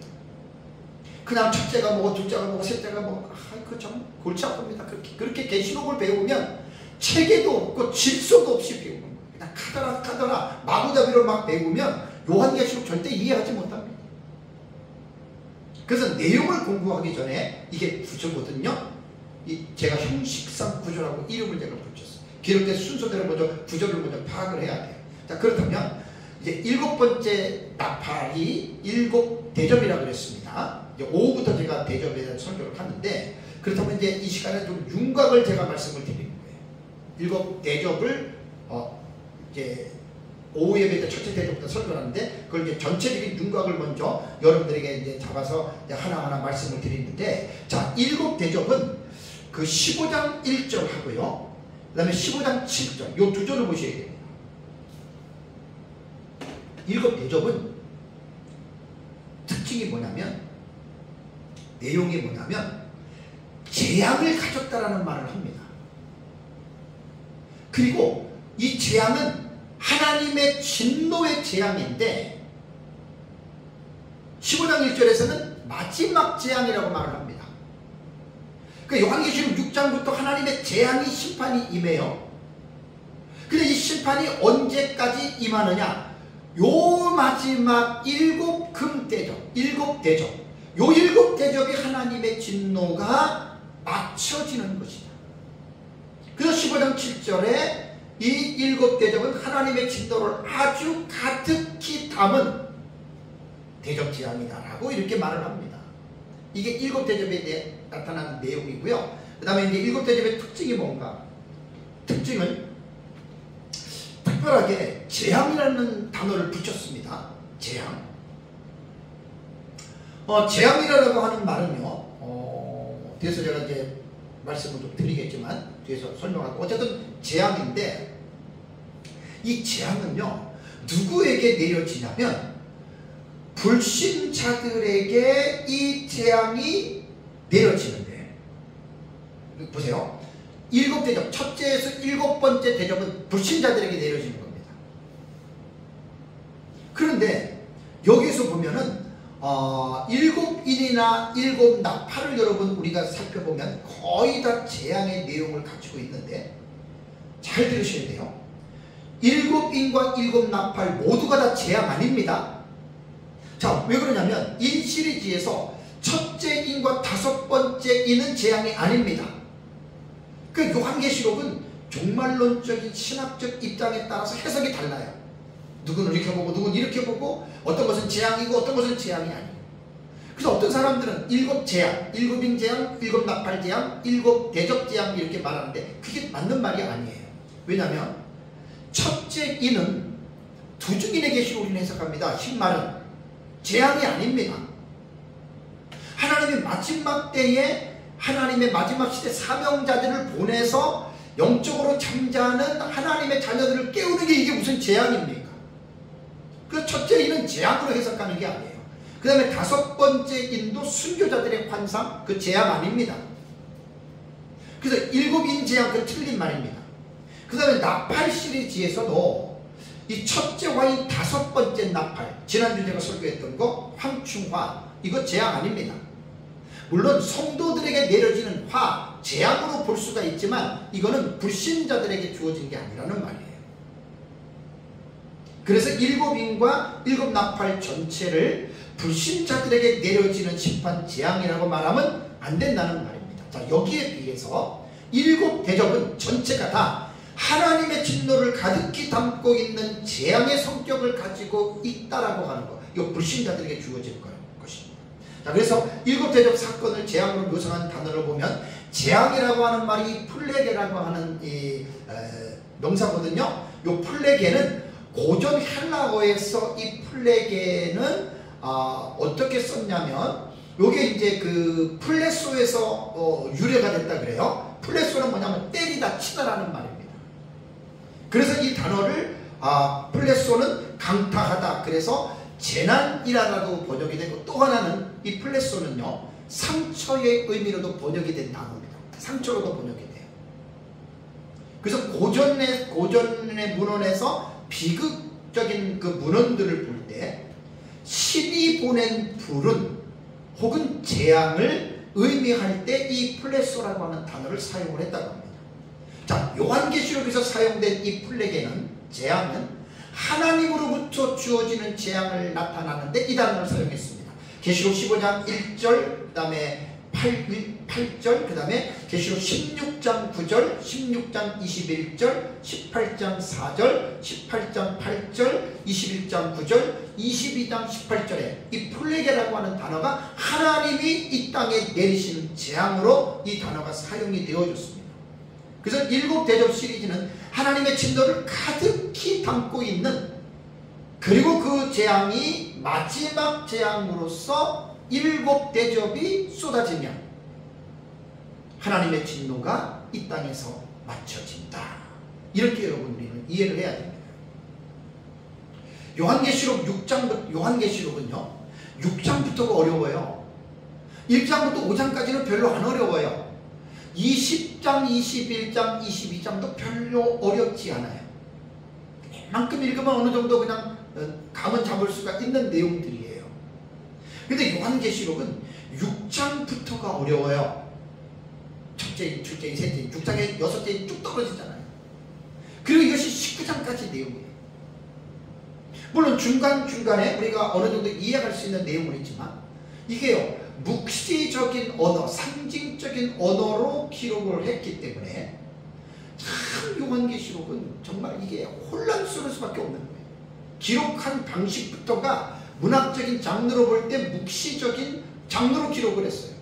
Speaker 1: 그냥 첫째가 뭐고 둘째가 뭐고 셋째가 뭐고 그거 참 골치 아픕니다. 그렇게 계시록을 배우면 체계도 없고 질서도 없이 배우는 거예요. 그냥 카더라 마구잡이로 막 배우면 요한계시록 절대 이해하지 못합니다. 그래서 내용을 공부하기 전에 이게 구조거든요. 제가 형식상 구조라고 이름을 제가 붙였어요. 기록된 순서대로 먼저 구조를 먼저 파악을 해야 돼요. 자, 그렇다면 이제 일곱 번째 나팔이 일곱 대접이라고 그랬습니다. 이제 오후부터 제가 대접에 대한 설교를 하는데, 그렇다면 이제 이 시간에 좀 윤곽을 제가 말씀을 드리는 거예요. 일곱 대접을 이제 오후 예배 때 첫째 대접부터 설교를 하는데, 그걸 이제 전체적인 윤곽을 먼저 여러분들에게 이제 잡아서 이제 하나하나 말씀을 드리는데, 자, 일곱 대접은 그 15장 1절 하고요, 그 다음에 15장 7절, 요 두 절을 보셔야 됩니다. 일곱 대접은 특징이 뭐냐면, 내용이 뭐냐면 재앙을 가졌다라는 말을 합니다. 그리고 이 재앙은 하나님의 진노의 재앙인데 15장 1절에서는 마지막 재앙이라고 말을 합니다. 그러니까 요한계시록 6장부터 하나님의 재앙이 심판이 임해요. 근데 이 심판이 언제까지 임하느냐, 요 마지막 일곱 금대접, 일곱 대접, 요 일곱 대접이 하나님의 진노가 맞춰지는 것이다. 그래서 15장 7절에 이 일곱 대접은 하나님의 진노를 아주 가득히 담은 대접 재앙이다라고 이렇게 말을 합니다. 이게 일곱 대접에 대해 나타나는 내용이고요. 그 다음에 이제 일곱 대접의 특징이 뭔가? 특징은 특별하게 재앙이라는 단어를 붙였습니다. 재앙. 재앙이라고 하는 말은요, 뒤에서 제가 이제 말씀을 좀 드리겠지만, 뒤에서 설명하고, 어쨌든 재앙인데, 이 재앙은요, 누구에게 내려지냐면, 불신자들에게 이 재앙이 내려지는데, 보세요. 일곱 대접, 첫째에서 일곱 번째 대접은 불신자들에게 내려지는 겁니다. 그런데 여기서 보면은 일곱 인이나 일곱 나팔을 여러분 우리가 살펴보면 거의 다 재앙의 내용을 가지고 있는데, 잘 들으셔야 돼요. 일곱 인과 일곱 나팔 모두가 다 재앙 아닙니다. 자, 왜 그러냐면 인 시리즈에서 첫째 인과 다섯 번째 인은 재앙이 아닙니다. 그 요한계시록은 종말론적인 신학적 입장에 따라서 해석이 달라요. 누구는 이렇게 보고 누구는 이렇게 보고, 어떤 것은 재앙이고 어떤 것은 재앙이 아니에요. 그래서 어떤 사람들은 일곱 재앙, 일곱인 재앙, 일곱 나팔 재앙, 일곱 대접 재앙 이렇게 말하는데 그게 맞는 말이 아니에요. 왜냐하면 첫째 인은 두 증인의 계시로 우리는 해석합니다. 이 말은 재앙이 아닙니다. 하나님이 마지막 때에 하나님의 마지막 시대 사명자들을 보내서 영적으로 잠자는 하나님의 자녀들을 깨우는 게 이게 무슨 재앙입니까? 그 첫째 인은 재앙으로 해석하는 게 아니에요. 그 다음에 다섯 번째 인도 순교자들의 환상, 그 재앙 아닙니다. 그래서 일곱인 재앙, 그 틀린 말입니다. 그 다음에 나팔 시리즈에서도 이 첫째 화인 다섯 번째 나팔, 지난주 제가 설교했던 거 황충화, 이거 재앙 아닙니다. 물론 성도들에게 내려지는 화, 재앙으로 볼 수가 있지만 이거는 불신자들에게 주어진 게 아니라는 말이에요. 그래서 일곱인과 일곱 나팔 전체를 불신자들에게 내려지는 심판 재앙이라고 말하면 안 된다는 말입니다. 자, 여기에 비해서 일곱 대접은 전체가 다 하나님의 진노를 가득히 담고 있는 재앙의 성격을 가지고 있다라고 하는 거, 이거 불신자들에게 주어질 것입니다. 자, 그래서 일곱 대접 사건을 재앙으로 묘사한 단어를 보면 재앙이라고 하는 말이 플레게라고 하는 이 명사거든요. 이 플레게는 고전 헬라어에서 이 플레게는 어떻게 썼냐면 요게 이제 그 플레소에서 유래가 됐다 그래요. 플레소는 뭐냐면 때리다 치다라는 말입니다. 그래서 이 단어를 플레소는 강타하다, 그래서 재난이라고 번역이 되고, 또 하나는 이 플레소는요 상처의 의미로도 번역이 된 단어입니다. 상처로도 번역이 돼요. 그래서 고전의 문헌에서 비극적인 그 문헌들을 볼 때 신이 보낸 불은 혹은 재앙을 의미할 때 이 플레소라고 하는 단어를 사용을 했다고 합니다. 자, 요한계시록에서 사용된 이 플레게는, 재앙은 하나님으로부터 주어지는 재앙을 나타나는데 이 단어를 사용했습니다. 계시록 15장 1절, 그 다음에 8절, 그 다음에 계시록 16장 9절, 16장 21절, 18장 4절, 18장 8절, 21장 9절, 22장 18절에 이 플레게라고 하는 단어가 하나님이 이 땅에 내리시는 재앙으로 이 단어가 사용이 되어졌습니다. 그래서 일곱 대접 시리즈는 하나님의 진노를 가득히 담고 있는, 그리고 그 재앙이 마지막 재앙으로서 일곱 대접이 쏟아지면 하나님의 진노가 이 땅에서 맞춰진다. 이렇게 여러분 우리는 이해를 해야 됩니다. 요한계시록은요 6장부터가 어려워요. 1장부터 5장까지는 별로 안 어려워요. 20장, 21장, 22장도 별로 어렵지 않아요. 이만큼 읽으면 어느 정도 그냥 감은 잡을 수가 있는 내용들이에요. 근데 요한계시록은 6장부터가 어려워요. 첫째, 둘째, 셋째, 6장에 여섯째 쭉 떨어지잖아요. 그리고 이것이 19장까지 내용이에요. 물론 중간중간에 우리가 어느 정도 이해할 수 있는 내용은 있지만 이게요 묵시적인 언어, 상징적인 언어로 기록을 했기 때문에 참 요한계시록은 정말 이게 혼란스러울 수밖에 없는 거예요. 기록한 방식부터가 문학적인 장르로 볼 때 묵시적인 장르로 기록을 했어요.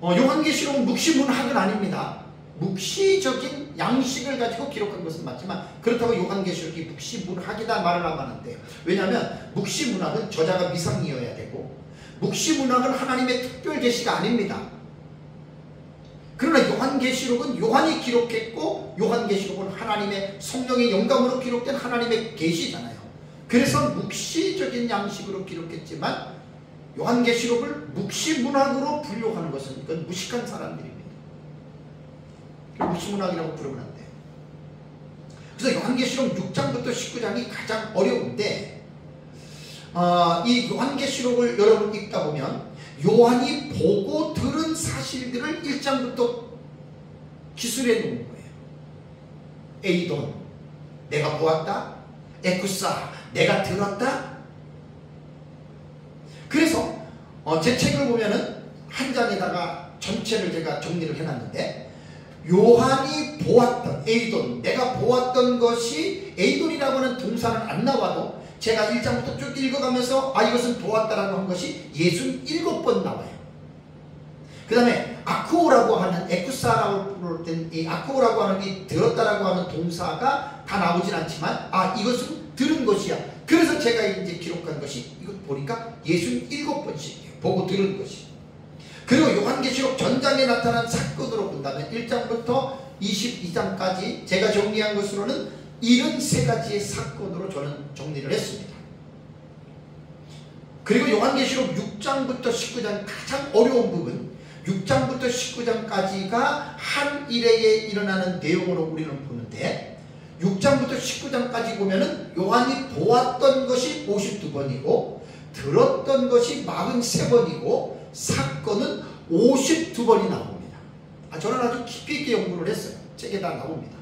Speaker 1: 요한계시록은 묵시문학은 아닙니다. 묵시적인 양식을 가지고 기록한 것은 맞지만 그렇다고 요한계시록이 묵시문학이다 말을 하면 안 돼요. 왜냐하면 묵시문학은 저자가 미상이어야 되고 묵시문학은 하나님의 특별 계시가 아닙니다. 그러나 요한계시록은 요한이 기록했고 요한계시록은 하나님의 성령의 영감으로 기록된 하나님의 계시잖아요. 그래서 묵시적인 양식으로 기록했지만 요한계시록을 묵시문학으로 분류하는 것은 이건 무식한 사람들입니다. 묵시문학이라고 부르면 안 돼요. 그래서 요한계시록 6장부터 19장이 가장 어려운데 이 요한계시록을 여러분 읽다 보면 요한이 보고 들은 사실들을 1장부터 기술해 놓은 거예요. 에이돈, 내가 보았다. 에쿠사, 내가 들었다. 그래서 제 책을 보면은 한 장에다가 전체를 제가 정리를 해놨는데 요한이 보았던 에이돈, 내가 보았던 것이 에이돈이라고 하는 동사는 안 나와도 제가 1장부터 쭉 읽어가면서 이것은 보았다라고 한 것이 67번 나와요. 그 다음에 아쿠오라고 하는 에쿠사라고 부를 땐 이 아쿠오라고 하는 이 들었다라고 하는 동사가 다 나오진 않지만 이것은 들은 것이야. 그래서 제가 이제 기록한 것이 이거 보니까 67번씩이에요. 보고 들은 것이. 그 그리고 요한계시록 전장에 나타난 사건으로 본다면 1장부터 22장까지 제가 정리한 것으로는 73가지의 사건으로 저는 정리를 했습니다. 그리고 요한계시록 6장부터 19장 가장 어려운 부분 6장부터 19장까지가 한 일회에 일어나는 내용으로 우리는 보는데 6장부터 19장까지 보면은 요한이 보았던 것이 52번이고 들었던 것이 43번이고 사건은 52번이 나옵니다. 저는 아주 깊이 있게 연구를 했어요. 책에 다 나옵니다.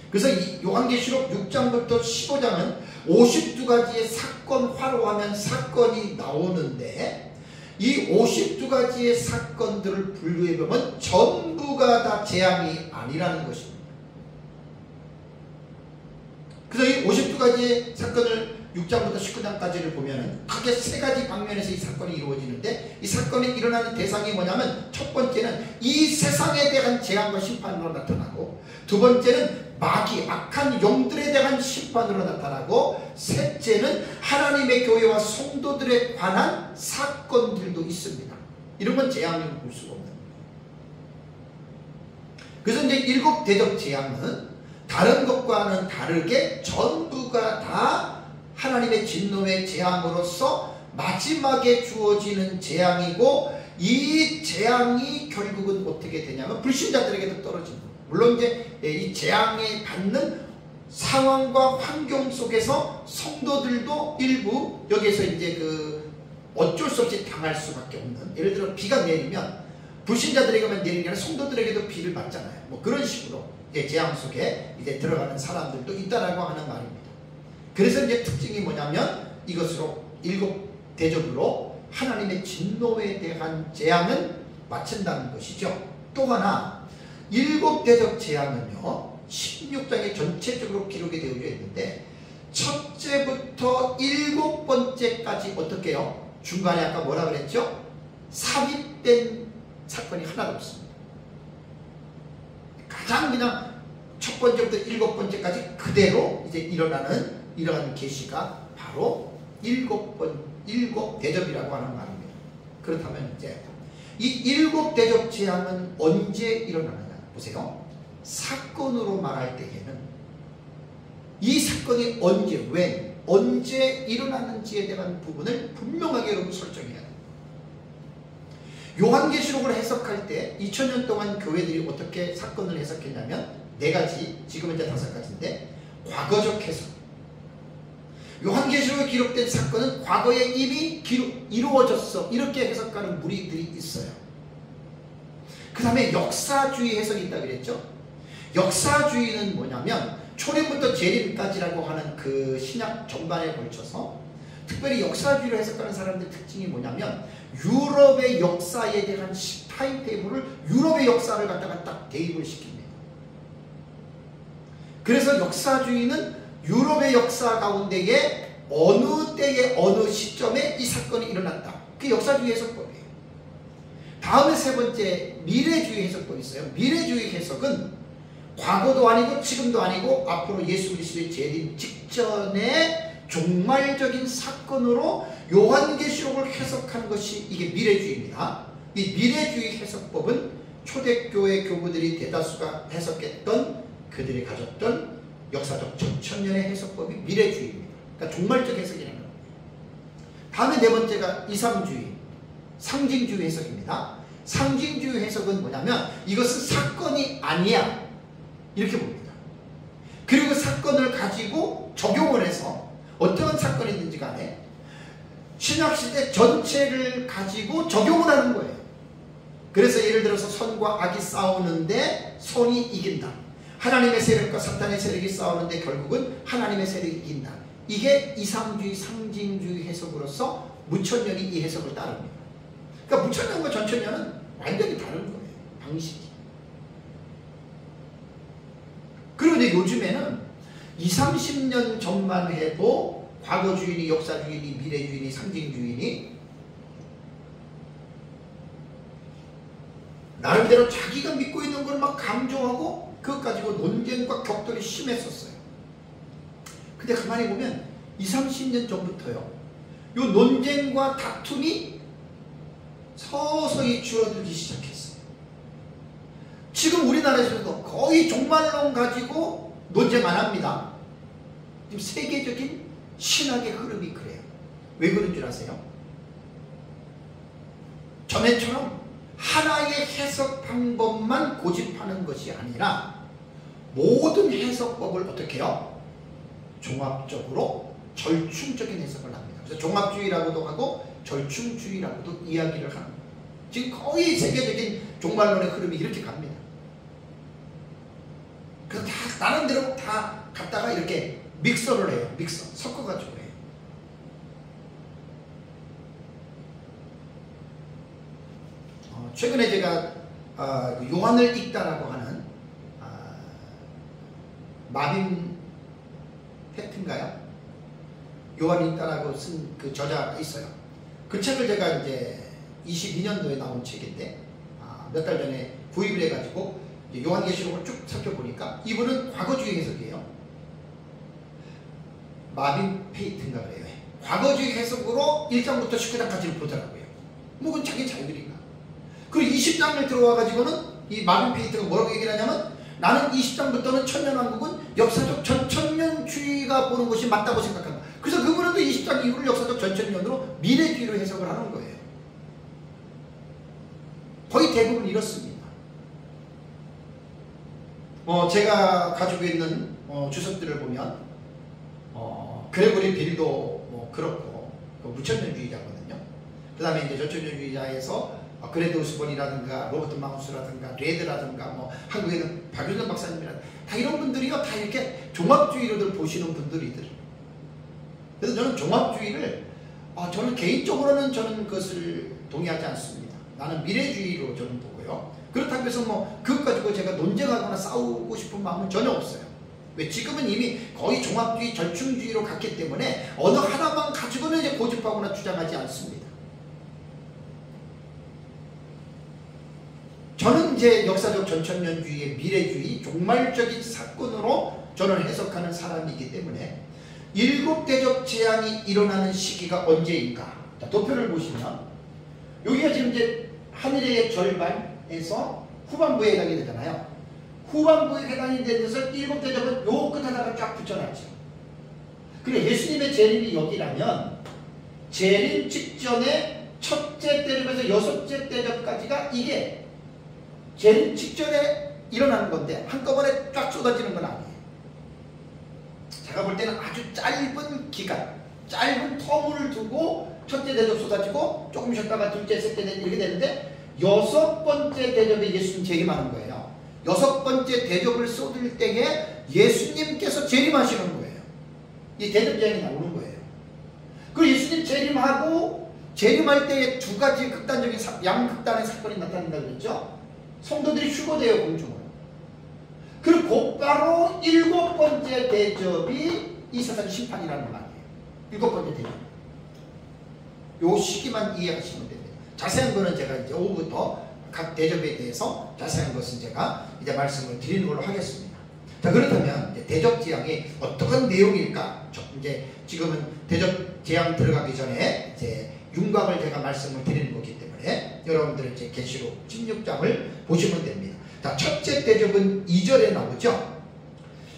Speaker 1: 그래서 이 요한계시록 6장부터 15장은 52가지의 사건화로 하면 사건이 나오는데 이 52가지의 사건들을 분류해보면 전부가 다 재앙이 아니라는 것입니다. 그래서 이 52가지의 사건을 6장부터 19장까지를 보면은 크게 3가지 방면에서 이 사건이 이루어지는데 이 사건이 일어나는 대상이 뭐냐면 첫 번째는 이 세상에 대한 재앙과 심판으로 나타나고 두 번째는 마귀, 악한 영들에 대한 심판으로 나타나고 셋째는 하나님의 교회와 성도들에 관한 사건들도 있습니다. 이런 건 재앙으로 볼 수가 없는 거예요. 그래서 이제 7 대적 재앙은 다른 것과는 다르게 전부가 다 하나님의 진노의 재앙으로서 마지막에 주어지는 재앙이고 이 재앙이 결국은 어떻게 되냐면 불신자들에게도 떨어집니다. 물론 이제 이 재앙에 받는 상황과 환경 속에서 성도들도 일부 여기에서 이제 어쩔 수 없이 당할 수밖에 없는 예를 들어 비가 내리면 불신자들에게만 내리는 게 아니라 성도들에게도 비를 맞잖아요. 뭐 그런 식으로 이제 재앙 속에 이제 들어가는 사람들도 있다라고 하는 말입니다. 그래서 이제 특징이 뭐냐면 이것으로 7 대접으로 하나님의 진노에 대한 재앙은 마친다는 것이죠. 또 하나 7 대접 재앙은요 16장에 전체적으로 기록이 되어져 있는데 첫째부터 7번째까지 어떻게 해요? 중간에 아까 뭐라 그랬죠? 삽입된 사건이 하나도 없습니다. 가장 그냥 첫 번째부터 7번째까지 그대로 이제 일어나는 이러한 계시가 바로 7 대접이라고 하는 말입니다. 그렇다면 이제 이 7 대접 재앙은 언제 일어나느냐 보세요. 사건으로 말할 때에는 이 사건이 언제, 왜, 언제 일어나는지에 대한 부분을 분명하게 여러분 설정해야 돼요. 요한계시록을 해석할 때 2000년 동안 교회들이 어떻게 사건을 해석했냐면 4가지, 지금은 이제 5가지인데 과거적 해석. 요한계시록에 기록된 사건은 과거에 이미 이루어졌어. 이렇게 해석하는 무리들이 있어요. 그 다음에 역사주의 해석이 있다고 그랬죠. 역사주의는 뭐냐면 초림부터 재림까지라고 하는 그 신약 전반에 걸쳐서 특별히 역사주의로 해석하는 사람들의 특징이 뭐냐면 유럽의 역사에 대한 타임테이블을 유럽의 역사를 갖다가 딱 대입을 시킵니다. 그래서 역사주의는 유럽의 역사 가운데에 어느 때에 어느 시점에 이 사건이 일어났다. 그게 역사주의 해석법이에요. 다음에 3번째 미래주의 해석법이 있어요. 미래주의 해석은 과거도 아니고 지금도 아니고 앞으로 예수 그리스도의 재림 직전의 종말적인 사건으로 요한계시록을 해석한 것이 이게 미래주의입니다. 이 미래주의 해석법은 초대교회 교부들이 대다수가 해석했던 그들이 가졌던 역사적 전천년의 해석법이 미래주의입니다. 그러니까 종말적 해석이라는 겁니다. 다음에 4번째가 이상주의, 상징주의 해석입니다. 상징주의 해석은 뭐냐면 이것은 사건이 아니야 이렇게 봅니다. 그리고 그 사건을 가지고 적용을 해서 어떤 사건이든지 간에 신약시대 전체를 가지고 적용을 하는 거예요. 그래서 예를 들어서 선과 악이 싸우는데 선이 이긴다. 하나님의 세력과 사탄의 세력이 싸우는데 결국은 하나님의 세력이 이긴다. 이게 이상주의, 상징주의 해석으로서 무천년이 이 해석을 따릅니다. 그러니까 무천년과 전천년은 완전히 다른 거예요. 방식이. 그리고 이제 요즘에는 20-30년 전만 해도 과거주의니 역사주의니 미래주의니 상징주의니 나름대로 자기가 믿고 있는 걸 막 강조하고 그것 가지고 논쟁과 격돌이 심했었어요. 근데 가만히 보면 20-30년 전부터요. 이 논쟁과 다툼이 서서히 줄어들기 시작했어요. 지금 우리나라에서도 거의 종말론 가지고 논쟁 안 합니다. 지금 세계적인 신학의 흐름이 그래요. 왜 그런 줄 아세요? 전에처럼 하나의 해석 방법만 고집하는 것이 아니라 모든 해석법을 어떻게 해요? 종합적으로 절충적인 해석을 합니다. 그래서 종합주의라고도 하고 절충주의라고도 이야기를 하는 거예요. 지금 거의 세계적인 종말론의 흐름이 이렇게 갑니다. 그래서 다 나름대로 다 갖다가 이렇게 믹서를 해요. 믹서 섞어가지고 해요. 최근에 제가 요한을 읽다라고 하는 마빈 페트인가요? 요한을 읽다라고 쓴 그 저자가 있어요. 그 책을 제가 이제 22년도에 나온 책인데 몇 달 전에 구입을 해가지고 요한계시록을 쭉 살펴보니까 이분은 과거주의 해석이에요. 마빈 페이트인가 그래요. 과거주의 해석으로 1장부터 19장까지를 보더라고요. 뭐 그건 자기 자유들인가. 그리고 20장을 들어와가지고는 이 마빈 페이트가 뭐라고 얘기를 하냐면 나는 20장부터는 천년왕국은 역사적 전천년주의가 보는 것이 맞다고 생각한다. 그래서 그분은 또 20장 이후를 역사적 전천년으로 미래주의로 해석을 하는 거예요. 거의 대부분 이렇습니다. 제가 가지고 있는 주석들을 보면 그레고리 빌도 뭐 그렇고 무천년주의자거든요. 그 다음에 이제 전천년주의자에서 그레드 오스본이라든가 로버트 마우스라든가 레드라든가 뭐 한국에는 박윤선 박사님이라든가 다 이런 분들이요 다 이렇게 종합주의로들 보시는 분들이들. 그래서 저는 종합주의를 저는 개인적으로는 저는 그것을 동의하지 않습니다. 나는 미래주의로 저는 보고요. 그렇다고 해서 뭐 그것 가지고 제가 논쟁하거나 싸우고 싶은 마음은 전혀 없어요. 왜 지금은 이미 거의 종합주의 절충주의로 갔기 때문에 어느 하나만 가지고는 이제 고집하거나 주장하지 않습니다. 저는 이제 역사적 전천년주의의 미래주의 종말적인 사건으로 저는 해석하는 사람이기 때문에 일곱 대적 재앙이 일어나는 시기가 언제인가? 자, 도표를 보시면 여기가 지금 이제 하늘의 절반에서 후반부에 해당이 되잖아요. 후반부에 해당이 되는 것을 일곱 대적은 요 끝에다가 쫙 붙여놨죠. 그래 예수님의 재림이 여기라면 재림 직전에 첫째 대접에서 여섯째 대접까지가 이게 재림 직전에 일어나는 건데 한꺼번에 쫙 쏟아지는 건 아니에요. 제가 볼 때는 아주 짧은 기간, 짧은 텀을 두고 첫째 대접 쏟아지고 조금 쉬었다가 둘째, 셋째 대접 이렇게 되는데 여섯 번째 대접에 예수님 재림하는 거예요. 여섯 번째 대접을 쏟을 때에 예수님께서 재림하시는 거예요. 이 대접장이 나오는 거예요. 그리고 예수님 재림하고 재림할 때에 두 가지 극단적인 양극단의 사건이 나타난다 그랬죠. 성도들이 휴거돼요, 공중으로. 그리고 곧바로 일곱 번째 대접이 이 세상 심판이라는 말이에요. 일곱 번째 대접. 요 시기만 이해하시면 됩니다. 자세한 거는 제가 이제 오후부터 각 대접에 대해서 자세한 것은 제가 이제 말씀을 드리는 걸로 하겠습니다. 자, 그렇다면 이제 대접 재앙이 어떤 내용일까? 이제 지금은 대접 재앙 들어가기 전에 이제 윤곽을 제가 말씀을 드리는 거기 때문에 여러분들은 이제 계시록 16장을 보시면 됩니다. 자, 첫째 대접은 2절에 나오죠.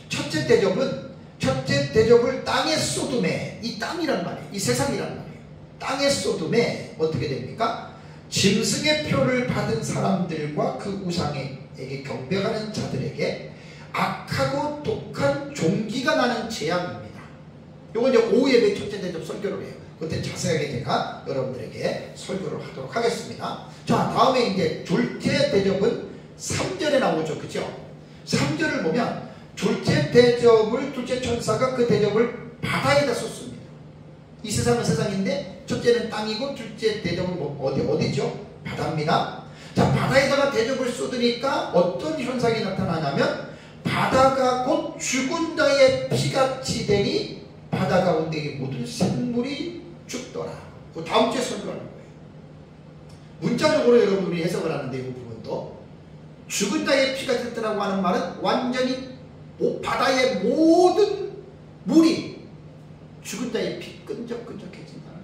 Speaker 1: 첫째 대접을 땅에 쏟음에, 이 땅이란 말이에요. 이 세상이란 말이에요. 땅에 쏟음에 어떻게 됩니까? 짐승의 표를 받은 사람들과 그 우상에게 경배하는 자들에게 악하고 독한 종기가 나는 재앙입니다. 요거 이제 오후 예배 첫째 대접 설교를 해요. 그때 자세하게 제가 여러분들에게 설교를 하도록 하겠습니다. 자, 다음에 이제 둘째 대접은 3절에 나오죠. 그죠? 3절을 보면 둘째 대접을 둘째 천사가 그 대접을 바다에다 쏟습니다. 이 세상은 세상인데 첫째는 땅이고 둘째 대접은 어디죠? 바다입니다. 자, 바다에다가 대접을 쏟으니까 어떤 현상이 나타나냐면 바다가 곧 죽은 자의 피같이 되니 바다 가운데의 모든 생물이 죽더라. 그 다음 주에 설교하는 거예요. 문자적으로 여러분이 해석을 하는데 이 부분도 죽은 자의 피가 됐더라고 하는 말은 완전히 바다의 모든 물이 죽은 자의 피 끈적끈적해진다는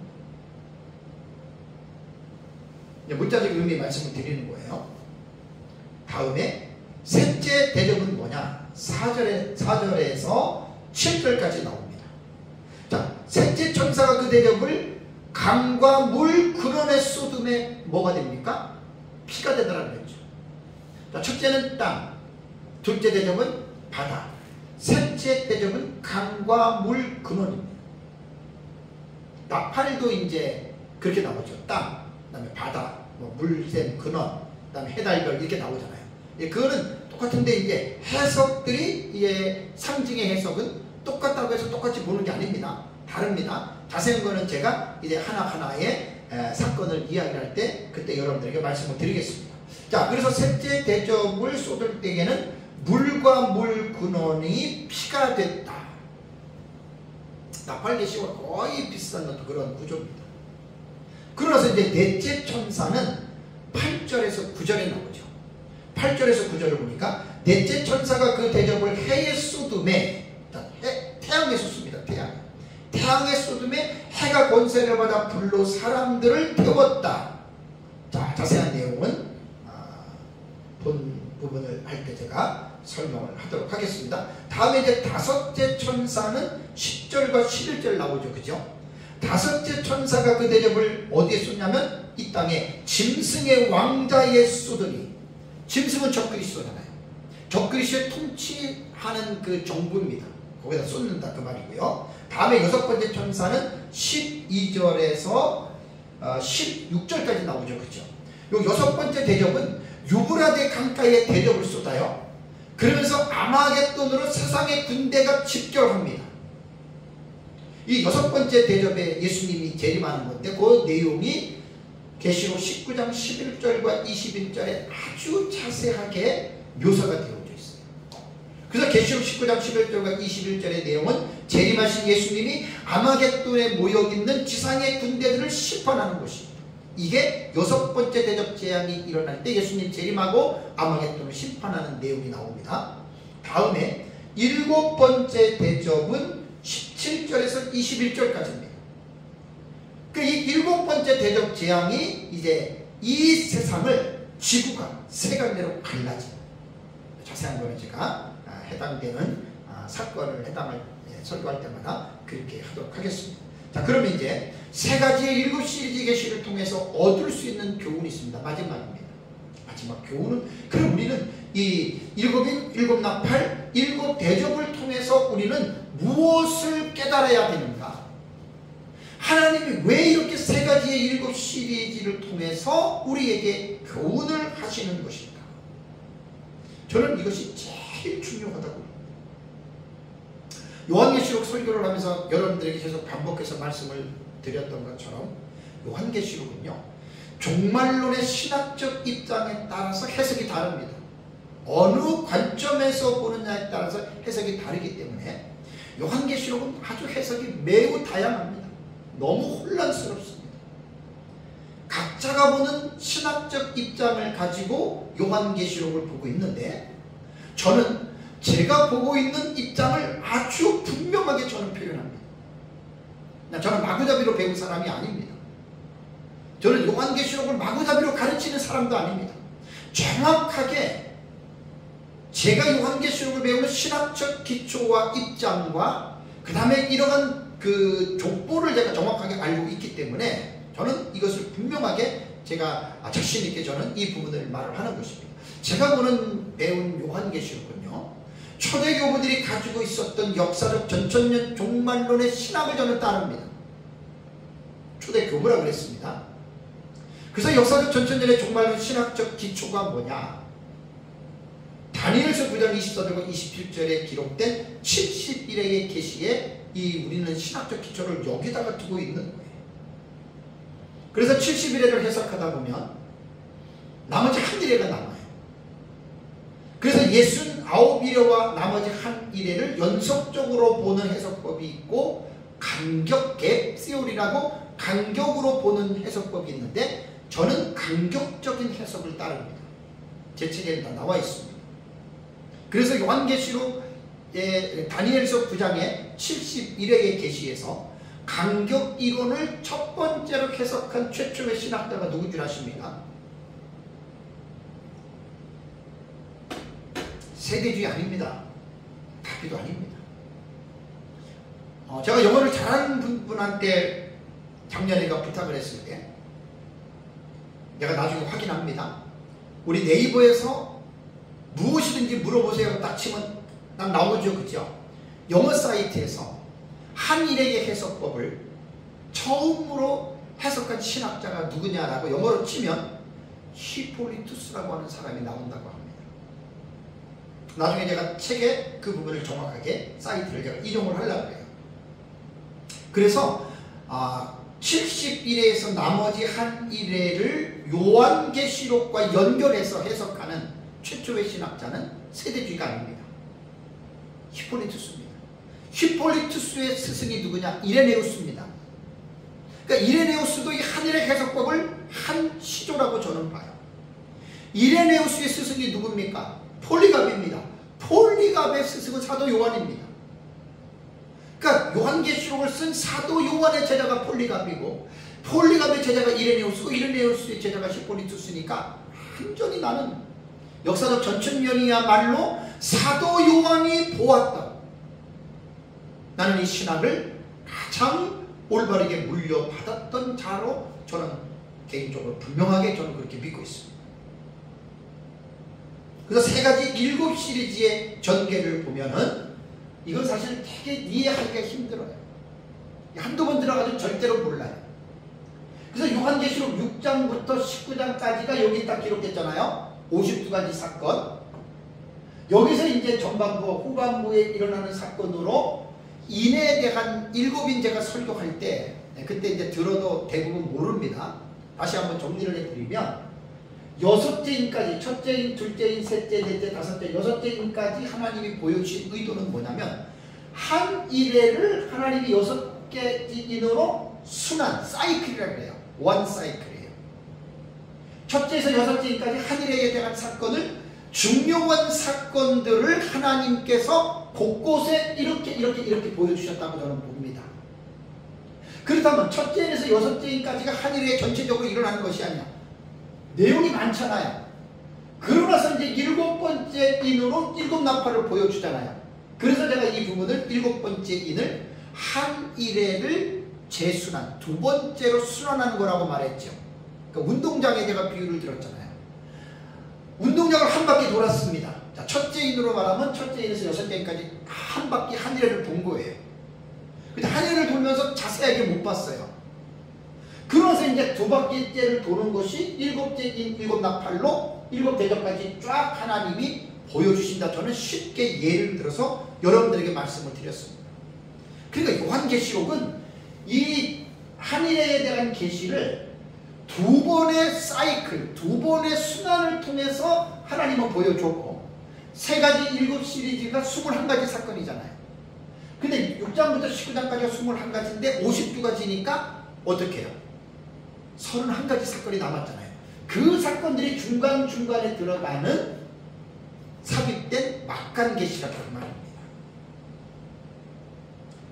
Speaker 1: 거예요. 문자적 의미 말씀을 드리는 거예요. 다음에 셋째 대접은 뭐냐? 4절에서 7절까지 나옵니다. 자, 셋째 천사가 그 대접을 강과 물 근원에 쏟음에 뭐가 됩니까? 피가 되더라 그랬죠. 자, 첫째는 땅, 둘째 대접은 바다, 셋째 대접은 강과 물 근원입니다. 나팔도 이제 그렇게 나오죠. 땅, 그 다음에 바다, 뭐 물샘, 근원, 그 다음에 해달별 이렇게 나오잖아요. 예, 그거는 똑같은데 이제 해석들이 예, 상징의 해석은 똑같다고 해서 똑같이 보는 게 아닙니다. 다릅니다. 자세한 거는 제가 이제 하나하나의 사건을 이야기할 때 그때 여러분들에게 말씀을 드리겠습니다. 자, 그래서 셋째 대접을 쏟을 때에는 물과 물 근원이 피가 됐다. 나팔계시와 거의 비슷한 그런 구조입니다. 그러나서 이제 넷째 천사는 8절에서 9절에 나오죠. 8절에서 9절을 보니까 넷째 천사가 그 대접을 해에 쏟음에, 태양에 쏟습니다. 태양에 쏟음에 해가 권세를 받아 불로 사람들을 태웠다. 자, 자세한 내용은 본 부분을 할 때 제가 설명을 하도록 하겠습니다. 다음에 이제 다섯째 천사는 10절과 11절 나오죠. 그죠? 다섯째 천사가 그 대접을 어디에 쏟냐면 이 땅에 짐승의 왕자에 쏟으니, 짐승은 적그리스도잖아요. 적그리스도의 통치하는 그 정부입니다. 거기다 쏟는다 그 말이고요. 다음에 여섯 번째 천사는 12절에서 16절까지 나오죠. 그죠? 요 여섯 번째 대접은 유브라데 강가에 대접을 쏟아요. 그러면서 아마겟돈으로 세상의 군대가 집결합니다. 이 여섯 번째 대접에 예수님이 재림하는 건데 그 내용이 계시록 19장 11절과 21절에 아주 자세하게 묘사가 되어져 있어요. 그래서 계시록 19장 11절과 21절의 내용은 재림하신 예수님이 아마겟돈에 모여있는 지상의 군대들을 심판하는 것입니다. 이게 여섯 번째 대접 재앙이 일어날 때 예수님 재림하고 아마겟돈을 심판하는 내용이 나옵니다. 다음에 일곱 번째 대접은 17절에서 21절까지입니다. 그 이 일곱 번째 대접 재앙이 이제 이 세상을 지구가 세 갈래로 갈라집니다. 자세한 거는 제가 해당되는 사건을 설교할 때마다 그렇게 하도록 하겠습니다. 자, 그러면 이제 세 가지의 일곱 시리즈 계시를 통해서 얻을 수 있는 교훈이 있습니다. 마지막입니다. 마지막 교훈은, 그럼 우리는 이 일곱 나팔, 일곱 대접을 통해서 우리는 무엇을 깨달아야 되는가? 하나님이 왜 이렇게 세 가지의 일곱 시리즈를 통해서 우리에게 교훈을 하시는 것인가? 저는 이것이 제일 중요하다고. 요한계시록 설교를 하면서 여러분들에게 계속 반복해서 말씀을 드렸던 것처럼 요한계시록은요, 종말론의 신학적 입장에 따라서 해석이 다릅니다. 어느 관점에서 보느냐에 따라서 해석이 다르기 때문에 요한계시록은 아주 해석이 매우 다양합니다. 너무 혼란스럽습니다. 각자가 보는 신학적 입장을 가지고 요한계시록을 보고 있는데, 저는 제가 보고 있는 입장을 아주 분명하게 저는 표현합니다. 저는 마구잡이로 배운 사람이 아닙니다. 저는 요한계시록을 마구잡이로 가르치는 사람도 아닙니다. 정확하게 제가 요한계시록을 배우는 신학적 기초와 입장과 그 다음에 이러한 그 족보를 제가 정확하게 알고 있기 때문에 저는 이것을 분명하게 제가 자신 있게 저는 이 부분을 말을 하는 것입니다. 제가 배운 요한계시록은요, 초대교부들이 가지고 있었던 역사적 전천년 종말론의 신학을 저는 따릅니다. 초대교부라고 그랬습니다. 그래서 역사적 전천년의 종말론 신학적 기초가 뭐냐? 다니엘서 9장 24절과 27절에 기록된 71회의 계시에 우리는 신학적 기초를 여기다가 두고 있는 거예요. 그래서 71회를 해석하다 보면 나머지 한 일회가 남아요. 그래서 69일회와 나머지 한 일회를 연속적으로 보는 해석법이 있고, 간격갭 시오리라고 간격으로 보는 해석법이 있는데, 저는 간격적인 해석을 따릅니다. 제 책에 다 나와 있습니다. 그래서 요한계시록 다니엘서 9장의 71회의 계시에서 간격 이론을 첫 번째로 해석한 최초의 신학자가 누군 줄 아십니까? 세대주의 아닙니다. 다비도 아닙니다. 제가 영어를 잘하는 분한테 작년에가 부탁을 했을 때 내가 나중에 확인합니다. 우리 네이버에서 무엇이든지 물어보세요 딱 치면 난 나오죠. 그죠? 영어 사이트에서 한일의 해석법을 처음으로 해석한 신학자가 누구냐라고 영어로 치면 히폴리투스라고 하는 사람이 나온다고 합니다. 나중에 제가 책에 그 부분을 정확하게 사이트를 제가 인용을 하려고 해요. 그래서 71회에서 나머지 한 1회를 요한계시록과 연결해서 해석하는 최초의 신학자는 세대주의가 아닙니다. 히폴리투스입니다. 히폴리투스의 스승이 누구냐? 이레네우스입니다. 그러니까 이레네우스도 이 한일의 해석법을 한 시조라고 저는 봐요. 이레네우스의 스승이 누굽니까? 폴리갑입니다. 폴리갑의 스승은 사도 요한입니다. 그러니까 요한계시록을 쓴 사도 요한의 제자가 폴리갑이고 폴리갑의 제자가 이레네우스고 이레네우스의 제자가 히폴리투스니까 완전히 나는 역사적 전천년이야말로 사도 요한이 보았다. 나는 이 신학을 가장 올바르게 물려받았던 자로 저는 개인적으로 분명하게 저는 그렇게 믿고 있습니다. 그래서 세 가지 7 시리즈의 전개를 보면은 이건 사실 되게 이해하기가 힘들어요. 한두 번 들어가도 절대로 몰라요. 그래서 요한계시록 6장부터 19장까지가 여기 딱 기록됐잖아요. 52가지 사건. 여기서 이제 전반부, 후반부에 일어나는 사건으로 인에 대한 7인 제가 설교할 때 그때 이제 들어도 대부분 모릅니다. 다시 한번 정리를 해드리면 6째 인까지 첫째 인, 둘째 인, 셋째, 넷째, 다섯째, 6째 인까지 하나님이 보여주신 의도는 뭐냐면 한 일회를 하나님이 6개 인으로 순환, 사이클이라고 해요. 원 사이클이에요. 첫째에서 6째 인까지 한 일회에 대한 사건을 중요한 사건들을 하나님께서 곳곳에 이렇게 보여주셨다고 저는 봅니다. 그렇다면 첫째에서 6째 인까지가 한 일회에 전체적으로 일어나는 것이 아니야. 내용이 많잖아요. 그러고 나서 이제 7번째 인으로 7나팔을 보여주잖아요. 그래서 제가 이 부분을 7번째 인을 한 일회를 재순환, 2번째로 순환하는 거라고 말했죠. 그러니까 운동장에 제가 비유를 들었잖아요. 운동장을 한 바퀴 돌았습니다. 자, 첫째 인으로 말하면 첫째 인에서 6째 인까지 한 바퀴 한 일회를 본 거예요. 근데 한 일회를 돌면서 자세하게 못 봤어요. 그러면서 이제 2바퀴째를 도는 것이 7째 인 7나팔로 7대접까지 쫙 하나님이 보여주신다. 저는 쉽게 예를 들어서 여러분들에게 말씀을 드렸습니다. 그러니까 요한계시록은 이 한일에 대한 계시를 2번의 사이클, 2번의 순환을 통해서 하나님은 보여줬고 3가지 7 시리즈가 21가지 사건이잖아요. 근데 6장부터 19장까지가 21가지인데 52가지니까 어떻게 해요? 31가지 사건이 남았잖아요. 그 사건들이 중간중간에 들어가는 삽입된 막간계시라고 말합니다.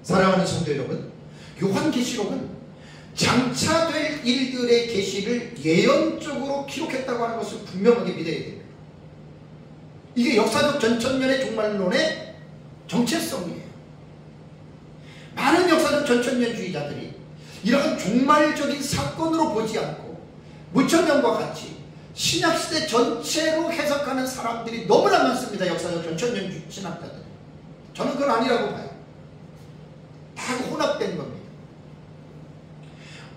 Speaker 1: 사랑하는 성도 여러분, 요한계시록은 장차될 일들의 계시를 예언적으로 기록했다고 하는 것을 분명하게 믿어야 됩니다. 이게 역사적 전천년의 종말론의 정체성이에요. 많은 역사적 전천년주의자들이 이러한 종말적인 사건으로 보지 않고 무천년과 같이 신약시대 전체로 해석하는 사람들이 너무나 많습니다. 역사적 전천년 신학자들. 저는 그건 아니라고 봐요. 다 혼합된 겁니다.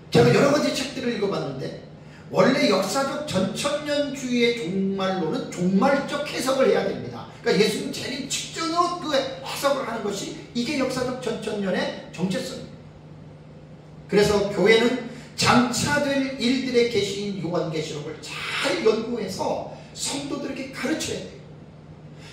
Speaker 1: 제가 여러 가지 책들을 읽어봤는데 원래 역사적 전천년주의의 종말론은 종말적 해석을 해야 됩니다. 그러니까 예수님 재림 직전으로 그 해석을 하는 것이 이게 역사적 전천년의 정체성입니다. 그래서 교회는 장차될 일들의 계시인 요한계시록을 잘 연구해서 성도들에게 가르쳐야 돼요.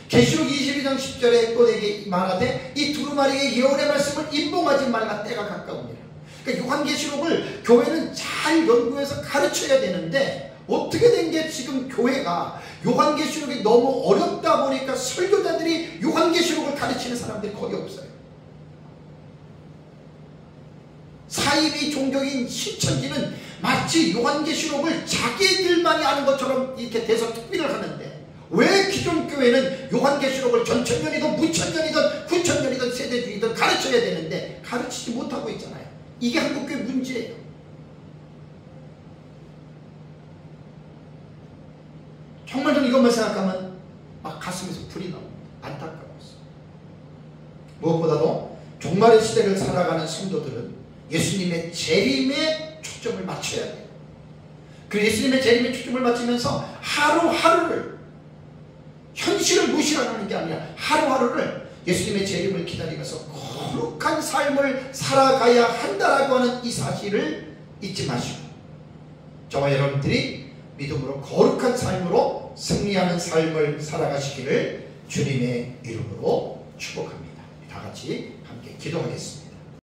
Speaker 1: 계시록 22장 10절에 또 내게 말하되 이 두루마리의 예언의 말씀을 임봉하지 말라 때가 가까우니라. 그러니까 요한계시록을 교회는 잘 연구해서 가르쳐야 되는데 어떻게 된 게 지금 교회가 요한계시록이 너무 어렵다 보니까 설교자들이 요한계시록을 가르치는 사람들이 거의 없어요. 사이비 종교인 신천지는 마치 요한계시록을 자기들만이 아는 것처럼 이렇게 대서특필을 하는데, 왜 기존 교회는 요한계시록을 전천년이든 무천년이든 구천년이든 세대주의든 가르쳐야 되는데 가르치지 못하고 있잖아요. 이게 한국교회 문제예요. 정말 저는 이것만 생각하면 막 가슴에서 불이 나옵니다. 안타까워서. 무엇보다도 종말의 시대를 살아가는 성도들은 예수님의 재림에 초점을 맞춰야 돼요. 그 예수님의 재림에 초점을 맞추면서 하루하루를, 현실을 무시하는 게 아니라 하루하루를 예수님의 재림을 기다리면서 거룩한 삶을 살아가야 한다라고 하는 이 사실을 잊지 마시고, 저와 여러분들이 믿음으로 거룩한 삶으로 승리하는 삶을 살아가시기를 주님의 이름으로 축복합니다. 다 같이 함께 기도하겠습니다.